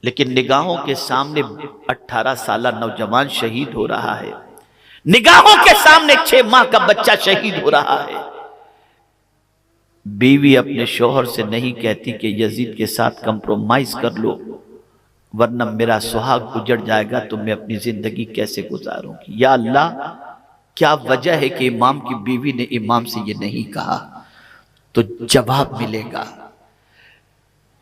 لیکن نگاہوں کے سامنے 18 سالہ نوجوان شہید ہو رہا ہے، نگاہوں کے سامنے 6 ماہ کا بچہ شہید ہو رہا ہے۔ بیوی اپنے شوہر سے نہیں کہتی کہ یزید کے ساتھ کمپرومائز کر لو ورنہ میرا سہاگ اجڑ جائے گا، تو میں اپنی زندگی کیسے گزاروں گی۔ یا اللہ، کیا وجہ ہے کہ امام کی بیوی نے امام سے یہ نہیں کہا؟ تو جواب ملے گا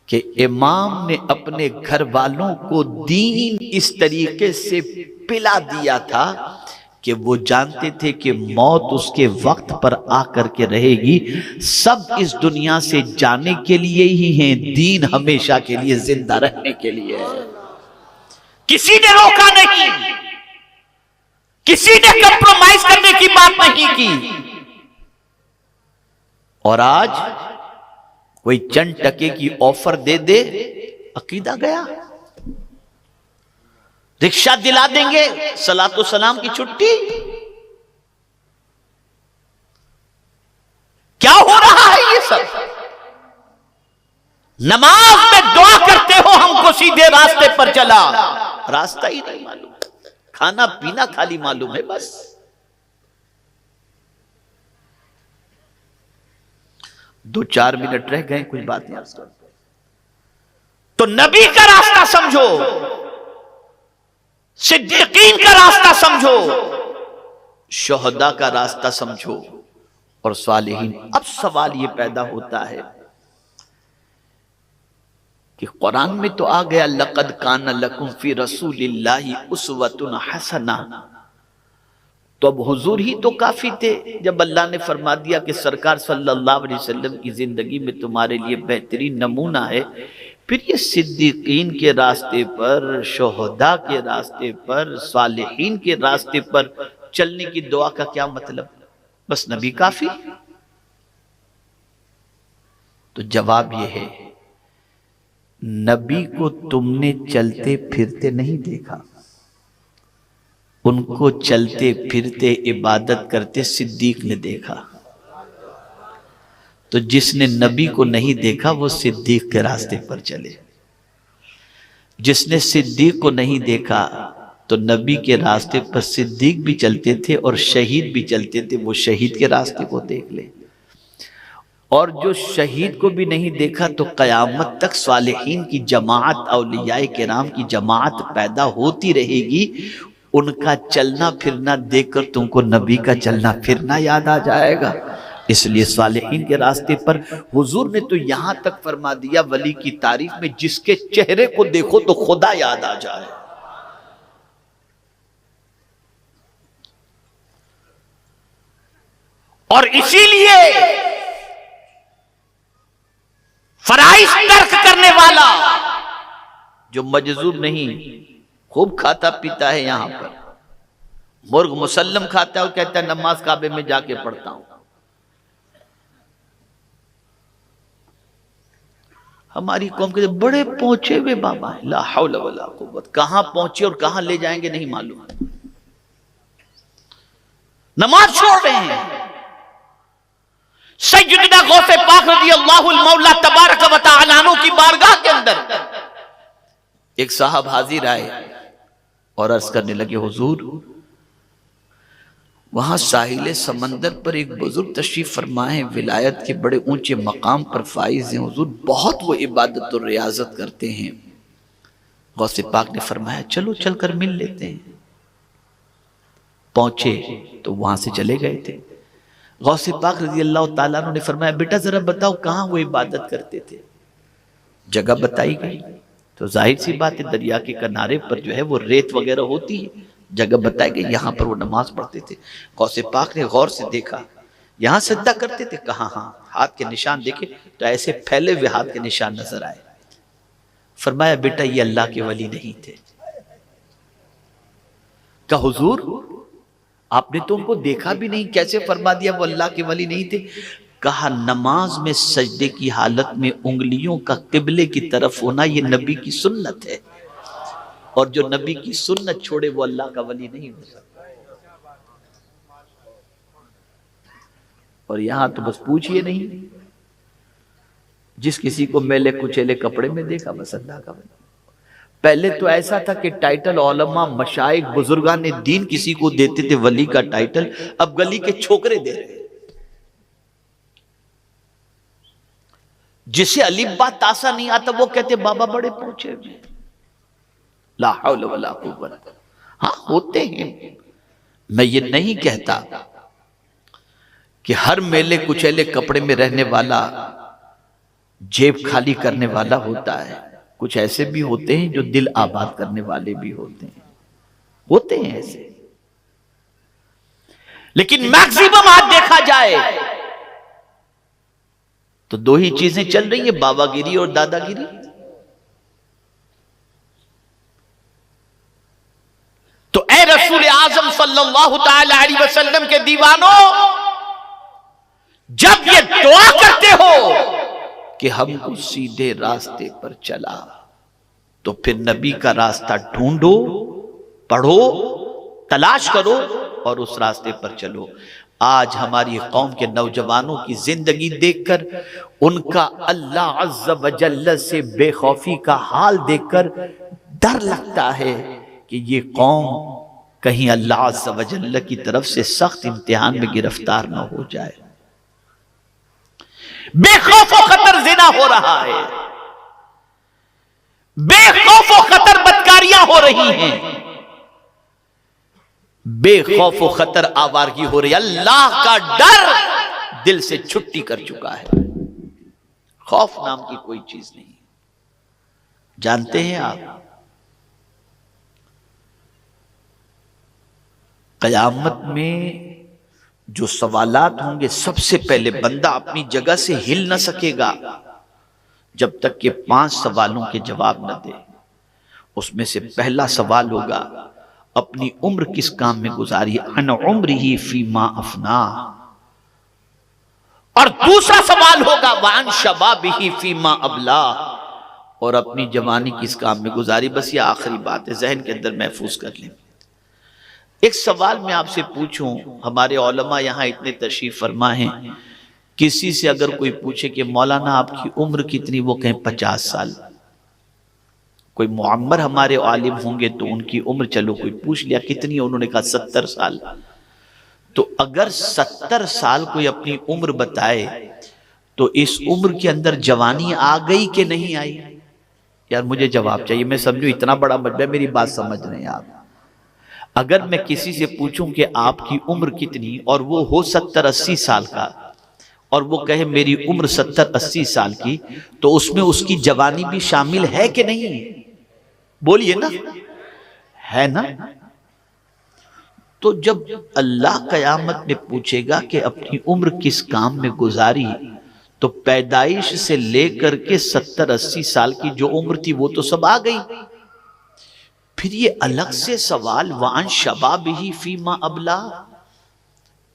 کہ امام نے اپنے گھر والوں کو دین اس طریقے سے پلا دیا تھا کہ وہ جانتے تھے کہ موت اس کے وقت پر آ کر کے رہے گی، سب اس دنیا سے جانے کے لیے ہی ہیں، دین ہمیشہ کے لیے زندہ رہنے کے لیے ہے۔ کسی نے روکا نہیں، کسی نے کمپرومائز کرنے کی بات نہیں کی۔ اور آج کوئی چند ٹکے کی آفر دے دے، عقیدہ گیا۔ رکشہ دلا دیں گے، صلاۃ و سلام کی چھٹی۔ کیا ہو رہا ہے یہ سب؟ نماز میں دعا کرتے ہو ہم کو سیدھے راستے پر چلا، راستہ ہی نہیں معلوم، کھانا پینا خالی معلوم ہے بس۔ دو چار منٹ رہ گئے، کچھ بات نہیں عرض کرتا تو نبی کا راستہ سمجھو، صدیقین کا راستہ سمجھو، شہداء کا راستہ سمجھو اور صالحین۔ اب سوال یہ پیدا ہوتا ہے کہ قرآن میں تو آ گیا لَقَدْ كَانَ لَكُمْ فِي رَسُولِ اللَّهِ أُسْوَةٌ حَسَنَةٌ، تو اب حضور ہی تو کافی تھے جب اللہ نے فرما دیا کہ سرکار صلی اللہ علیہ وسلم کی زندگی میں تمہارے لیے بہترین نمونہ ہے، پھر یہ صدیقین کے راستے پر، شہداء کے راستے پر، صالحین کے راستے پر چلنے کی دعا کا کیا مطلب؟ بس نبی کافی؟ تو جواب یہ ہے، نبی کو تم نے چلتے پھرتے نہیں دیکھا، ان کو چلتے پھرتے عبادت کرتے صدیق نے دیکھا۔ تو جس نے نبی کو نہیں دیکھا وہ صدیق کے راستے پر چلے، جس نے صدیق کو نہیں دیکھا تو نبی کے راستے پر صدیق بھی چلتے تھے اور شہید بھی چلتے تھے، وہ شہید کے راستے کو دیکھ لے۔ اور جو شہید کو بھی نہیں دیکھا تو قیامت تک صالحین کی جماعت، اولیاء کرام کی جماعت پیدا ہوتی رہے گی، ان کا چلنا پھرنا دیکھ کر تم کو نبی کا چلنا پھرنا یاد آ جائے گا۔ اس لیے صالحین کے راستے پر حضور نے تو یہاں تک فرما دیا ولی کی تعریف میں جس کے چہرے کو دیکھو تو خدا یاد آ جائے. اور اسی لیے فرائض ترک کرنے والا جو مجذوب نہیں، خوب کھاتا پیتا ہے، یہاں پر مرغ مسلم کھاتا ہے اور کہتا ہے نماز کعبے میں جا کے پڑھتا ہوں. ہماری قوم کے بڑے پہنچے ہوئے بابا ہیں، لا حول ولا قوت، کہاں پہنچے اور کہاں لے جائیں گے نہیں معلوم، نماز چھوڑ رہے ہیں. سیدنا غوث پاک رضی اللہ المولا تبارک و تعالی عنہ کی بارگاہ کے اندر ایک صاحب حاضر آئے اور عرض کرنے لگے حضور وہاں ساحل سمندر پر ایک بزرگ تشریف فرمائے ہیں، ولایت کے بڑے اونچے مقام پر فائز ہیں حضور، بہت وہ عبادت اور ریاضت کرتے ہیں. غوث پاک نے فرمایا چلو چل کر مل لیتے ہیں. پہنچے تو وہاں سے چلے گئے تھے. غوث پاک رضی اللہ تعالیٰ عنہ نے فرمایا بیٹا ذرا بتاؤ کہاں وہ عبادت کرتے تھے؟ جگہ بتائی گئی. تو ظاہر سی بات ہے دریا کے کنارے پر جو ہے وہ ریت وغیرہ ہوتی ہے، جگہ بتائی گئی یہاں پر وہ نماز پڑھتے تھے. غوث پاک نے غور سے دیکھا یہاں سجدہ کرتے تھے، کہاں ہاں ہاتھ کے نشان دیکھے تو ایسے پھیلے ہوئے ہاتھ کے نشان نظر آئے. فرمایا بیٹا یہ اللہ کے ولی نہیں تھے. کہ حضور آپ نے تو ان کو دیکھا بھی نہیں، کیسے فرما دیا وہ اللہ کے ولی نہیں تھے؟ کہا نماز میں سجدے کی حالت میں انگلیوں کا قبلے کی طرف ہونا یہ نبی کی سنت ہے، اور جو نبی کی سنت چھوڑے وہ اللہ کا ولی نہیں ہو سکتا. اور یہاں تو بس پوچھئے نہیں، جس کسی کو میلے کچیلے کپڑے میں دیکھا بس اللہ کا ولی. پہلے تو ایسا تھا کہ ٹائٹل علماء مشائخ بزرگان دین کسی کو دیتے تھے ولی کا ٹائٹل، اب گلی کے چھوکرے دے رہے ہیں. جسے الف با تاسا نہیں آتا وہ کہتے بابا بڑے پہنچے ہوئے. لا حول ولا قوت. ہاں ہوتے ہیں، میں یہ نہیں کہتا کہ ہر میلے کچیلے کپڑے میں رہنے والا جیب خالی کرنے والا ہوتا ہے. کچھ ایسے بھی ہوتے ہیں جو دل آباد کرنے والے بھی ہوتے ہیں ایسے. لیکن میکسیمم آج دیکھا جائے تو دو ہی چیزیں چل رہی ہیں، بابا گیری اور دادا گیری. تو اے رسول اعظم صلی اللہ تعالی علیہ وسلم کے دیوانوں، جب یہ دعا کرتے ہو کہ ہم کو سیدھے راستے پر چلا، تو پھر نبی کا راستہ ڈھونڈو، پڑھو، تلاش کرو اور اس راستے پر چلو. آج ہماری قوم کے نوجوانوں کی زندگی دیکھ کر، ان کا اللہ عز و جل سے بے خوفی کا حال دیکھ کر ڈر لگتا ہے کہ یہ قوم کہیں اللہ عز و جل کی طرف سے سخت امتحان میں گرفتار نہ ہو جائے. بے خوف و خطر زنا ہو رہا ہے، بے خوف و خطر بدکاریاں ہو رہی ہیں، بے خوف و خطر آوارگی ہو رہی ہے. اللہ کا ڈر دل سے چھٹی کر چکا ہے. خوف نام کی کوئی چیز نہیں. جانتے ہیں آپ قیامت میں جو سوالات ہوں گے، سب سے پہلے بندہ اپنی جگہ سے ہل نہ سکے گا جب تک کہ 5 سوالوں کے جواب نہ دے. اس میں سے پہلا سوال ہوگا اپنی عمر کس کام میں گزاری، عن عمرہ فیما افنا. اور دوسرا سوال ہوگا وعن شبابہ فیما ابلا، اور اپنی جوانی کس کام میں گزاری. بس یہ آخری بات ہے، ذہن کے اندر محفوظ کر لیں. ایک سوال میں آپ سے پوچھوں، ہمارے علماء یہاں اتنے تشریف فرما ہیں، کسی سے اگر کوئی پوچھے کہ مولانا آپ کی عمر کتنی، وہ کہیں 50 سال. کوئی معمر ہمارے عالم ہوں گے تو ان کی عمر چلو کوئی پوچھ لیا کتنی، انہوں نے کہا 70 سال. تو اگر 70 سال کوئی اپنی عمر بتائے تو اس عمر کے اندر جوانی آ گئی کہ نہیں آئی؟ یار مجھے جواب چاہیے، میں سمجھو اتنا بڑا مجمع، میری بات سمجھ رہے ہیں آپ. اگر میں کسی سے پوچھوں کہ آپ کی عمر کتنی اور وہ ہو 70-80 سال کا، اور وہ کہے میری عمر 70-80 سال کی، تو اس میں اس کی جوانی بھی شامل ہے کہ نہیں؟ بولیے نا، ہے نا؟ تو جب اللہ قیامت میں پوچھے گا کہ اپنی عمر کس کام میں گزاری، تو پیدائش سے لے کر کے 70-80 سال کی جو عمر تھی وہ تو سب آ گئی. پھر یہ الگ سے سوال وَعَنْ شَبَابِهِ فِيمَا أَبْلَى،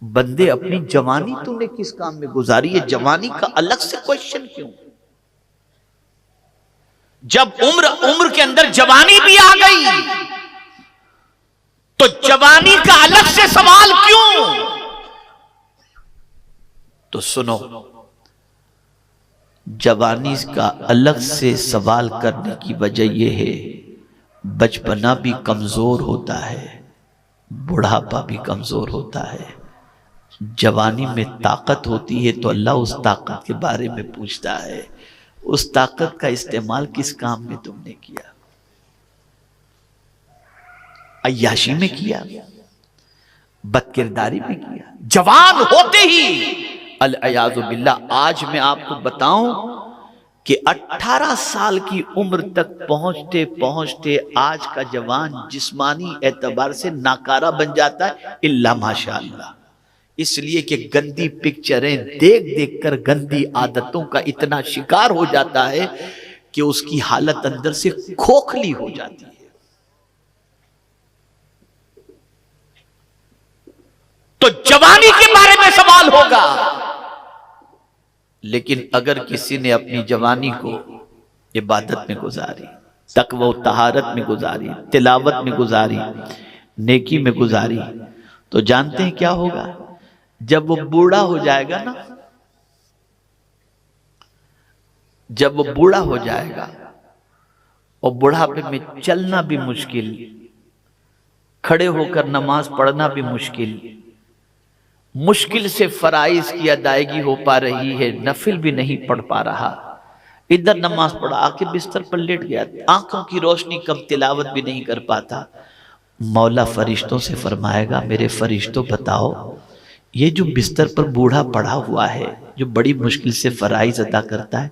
بندے اپنی جوانی تو نے کس کام میں گزاری؟ یہ جوانی کا الگ سے کوئسچن کیوں؟ جب عمر کے اندر جوانی بھی آ گئی تو جوانی کا الگ سے سوال کیوں؟ تو سنو، جوانی کا الگ سے سوال کرنے کی وجہ یہ ہے، بچپنا بھی کمزور ہوتا ہے، بڑھاپا بھی کمزور ہوتا ہے. جوانی میں طاقت ہوتی ہے تو اللہ اس طاقت کے بارے میں پوچھتا ہے، اس طاقت کا استعمال کس کام میں تم نے کیا؟ عیاشی میں کیا؟ بد کرداری میں کیا؟ جوان ہوتے ہی العیاذ باللہ. آج میں آپ کو بتاؤں کہ 18 سال کی عمر تک پہنچتے پہنچتے آج کا جوان جسمانی اعتبار سے ناکارہ بن جاتا ہے، الا ماشاءاللہ. اس لیے کہ گندی پکچریں دیکھ دیکھ کر گندی عادتوں کا اتنا شکار ہو جاتا ہے کہ اس کی حالت اندر سے کھوکھلی ہو جاتی ہے. تو جوانی کے بارے میں سوال ہوگا، لیکن اگر کسی نے اپنی جوانی کو عبادت میں گزاری، تقوی و طہارت میں گزاری، تلاوت میں گزاری، نیکی میں گزاری، تو جانتے ہیں کیا ہوگا؟ جب وہ بوڑھا ہو جائے گا نا، جب وہ بوڑھا ہو جائے گا اور بڑھاپے میں چلنا بھی مشکل، کھڑے ہو کر نماز پڑھنا بھی مشکل، مشکل سے فرائض کی ادائیگی ہو پا رہی ہے، نفل بھی نہیں پڑھ پا رہا، ادھر نماز پڑھا آ کے بستر پر لیٹ گیا، آنکھوں کی روشنی کم، تلاوت بھی نہیں کر پاتا. مولا فرشتوں سے فرمائے گا میرے فرشتوں بتاؤ، یہ جو بستر پر بوڑھا پڑا ہوا ہے، جو بڑی مشکل سے فرائض ادا کرتا ہے،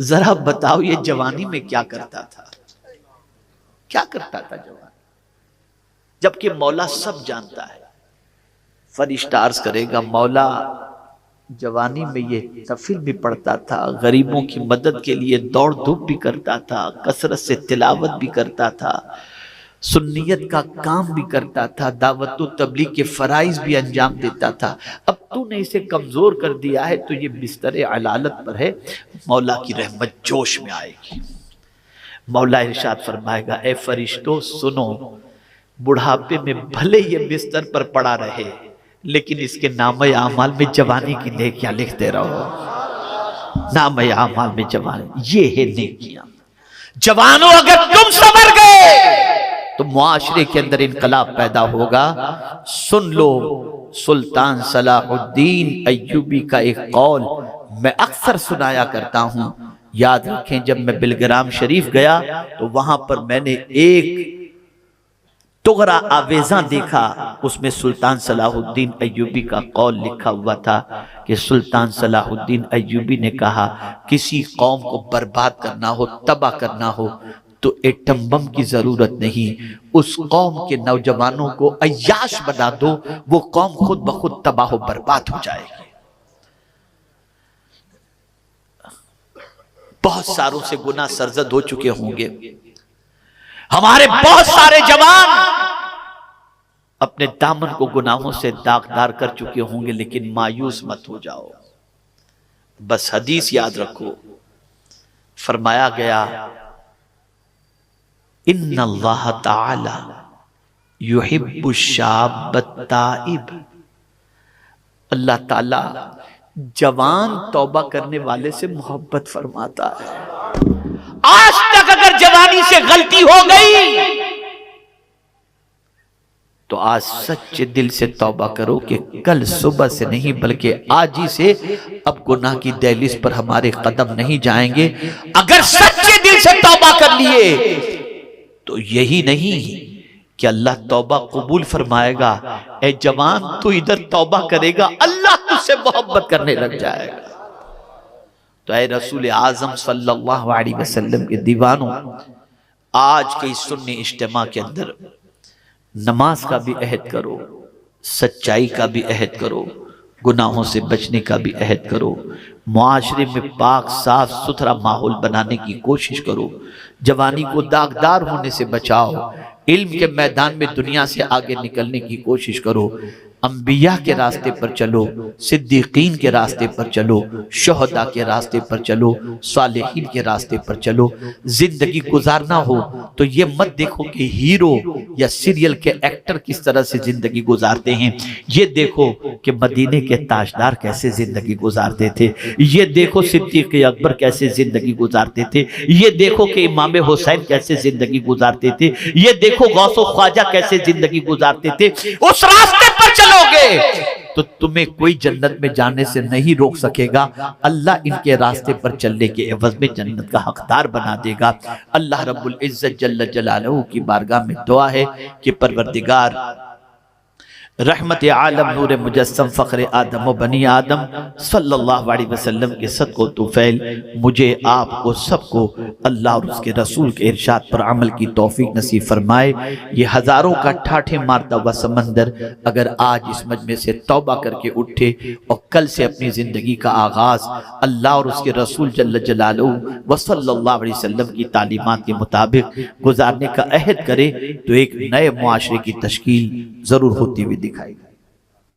ذرا بتاؤ یہ جوانی میں کیا کرتا تھا؟ کیا کرتا تھا جوانی؟ جبکہ مولا سب جانتا ہے. فرشتہ عرض کرے گا مولا جوانی میں یہ نفل بھی پڑھتا تھا، غریبوں کی مدد کے لیے دوڑ دھوپ بھی کرتا تھا، کثرت سے تلاوت بھی کرتا تھا، سنیت کا کام بھی کرتا تھا، دعوت و تبلیغ کے فرائض بھی انجام دیتا تھا. اب تو نے اسے کمزور کر دیا ہے تو یہ بستر علالت پر ہے، مولا کی رحمت جوش میں آئے گی. مولا ارشاد فرمائے گا اے فرشتوں سنو، بڑھاپے میں بھلے یہ بستر پر پڑا رہے لیکن اس کے نامہ اعمال میں جوانی کی نیکیاں لکھتے رہو. نامہ اعمال میں جوانی، یہ ہے نیکیاں. جوانوں اگر تم صبر گئے تو معاشرے کے اندر انقلاب پیدا ہوگا. سن لو سلطان صلاح الدین ایوبی کا ایک قول میں اکثر سنایا کرتا ہوں، یاد رکھیں. جب میں بلگرام شریف گیا تو وہاں پر میں نے ایک تغرا آویزاں دیکھا، اس میں سلطان صلاح الدین ایوبی کا قول لکھا ہوا تھا کہ سلطان صلاح الدین ایوبی نے کہا کسی قوم کو برباد کرنا ہو، تباہ کرنا ہو تو ایٹم بم کی ضرورت نہیں، اس قوم کے نوجوانوں کو عیاش بنا دو، وہ قوم خود بخود تباہ و برباد ہو جائے گی. بہت ساروں سے گناہ سرزد ہو چکے ہوں گے، ہمارے بہت سارے جوان اپنے دامن کو گناہوں سے داغدار کر چکے ہوں گے، لیکن مایوس مت ہو جاؤ. بس حدیث یاد رکھو، فرمایا گیا ان اللہ تعالی یحب الشاب التائب، اللہ تعالی جوان توبہ کرنے والے سے محبت فرماتا ہے. آج تک اگر جوانی سے غلطی ہو گئی تو آج سچے دل سے توبہ کرو کہ کل صبح سے نہیں بلکہ آج ہی سے اب گناہ کی دہلیز پر ہمارے قدم نہیں جائیں گے. اگر سچے دل سے توبہ کر لیے تو یہی نہیں کہ اللہ توبہ قبول فرمائے گا. اے جوان تو ادھر توبہ کرے گا، اللہ تجھ سے محبت کرنے لگ جائے گا۔ تو اے رسول اعظم صلی اللہ علیہ وسلم کے دیوانوں، آج کے اس سنی اجتماع کے اندر نماز کا بھی عہد کرو، سچائی کا بھی عہد کرو، گناہوں سے بچنے کا بھی عہد کرو، معاشرے میں پاک صاف ستھرا ماحول بنانے کی کوشش کرو، جوانی کو داغدار ہونے سے بچاؤ، علم کے میدان میں دنیا سے آگے نکلنے کی کوشش کرو، انبیاء کے راستے پر چلو، صدیقین کے راستے پر چلو، شہداء کے راستے پر چلو، صالحین کے راستے پر چلو۔ زندگی گزارنا ہو تو یہ مت دیکھو کہ ہیرو یا سیریل کے ایکٹر کس طرح سے زندگی گزارتے ہیں، یہ دیکھو کہ مدینے کے تاجدار کیسے زندگی گزارتے تھے، یہ دیکھو صدیق اکبر کیسے زندگی گزارتے تھے، یہ دیکھو کہ امام حسین کیسے زندگی گزارتے تھے، یہ دیکھو غوث و خواجہ کیسے زندگی گزارتے تھے۔ اس راستے پر چلو گے تو تمہیں کوئی جنت میں جانے سے نہیں روک سکے گا، اللہ ان کے راستے پر چلنے کے عوض میں جنت کا حقدار بنا دے گا۔ اللہ رب العزت جل جلالہ کی بارگاہ میں دعا ہے کہ پروردگار رحمت عالم نور مجسم فخر آدم و بنی آدم صلی اللہ علیہ وسلم کے صدق و طفیل مجھے آپ کو سب کو اللہ اور اس کے رسول کے ارشاد پر عمل کی توفیق نصیب فرمائے۔ یہ ہزاروں کا ٹھاٹھے مارتا ہوا سمندر اگر آج اس مجمع سے توبہ کر کے اٹھے اور کل سے اپنی زندگی کا آغاز اللہ اور اس کے رسول جل جلالہ و صلی اللہ علیہ وسلم کی تعلیمات کے مطابق گزارنے کا عہد کرے تو ایک نئے معاشرے کی تشکیل ضرور ہوتی ہوئی دکھائی۔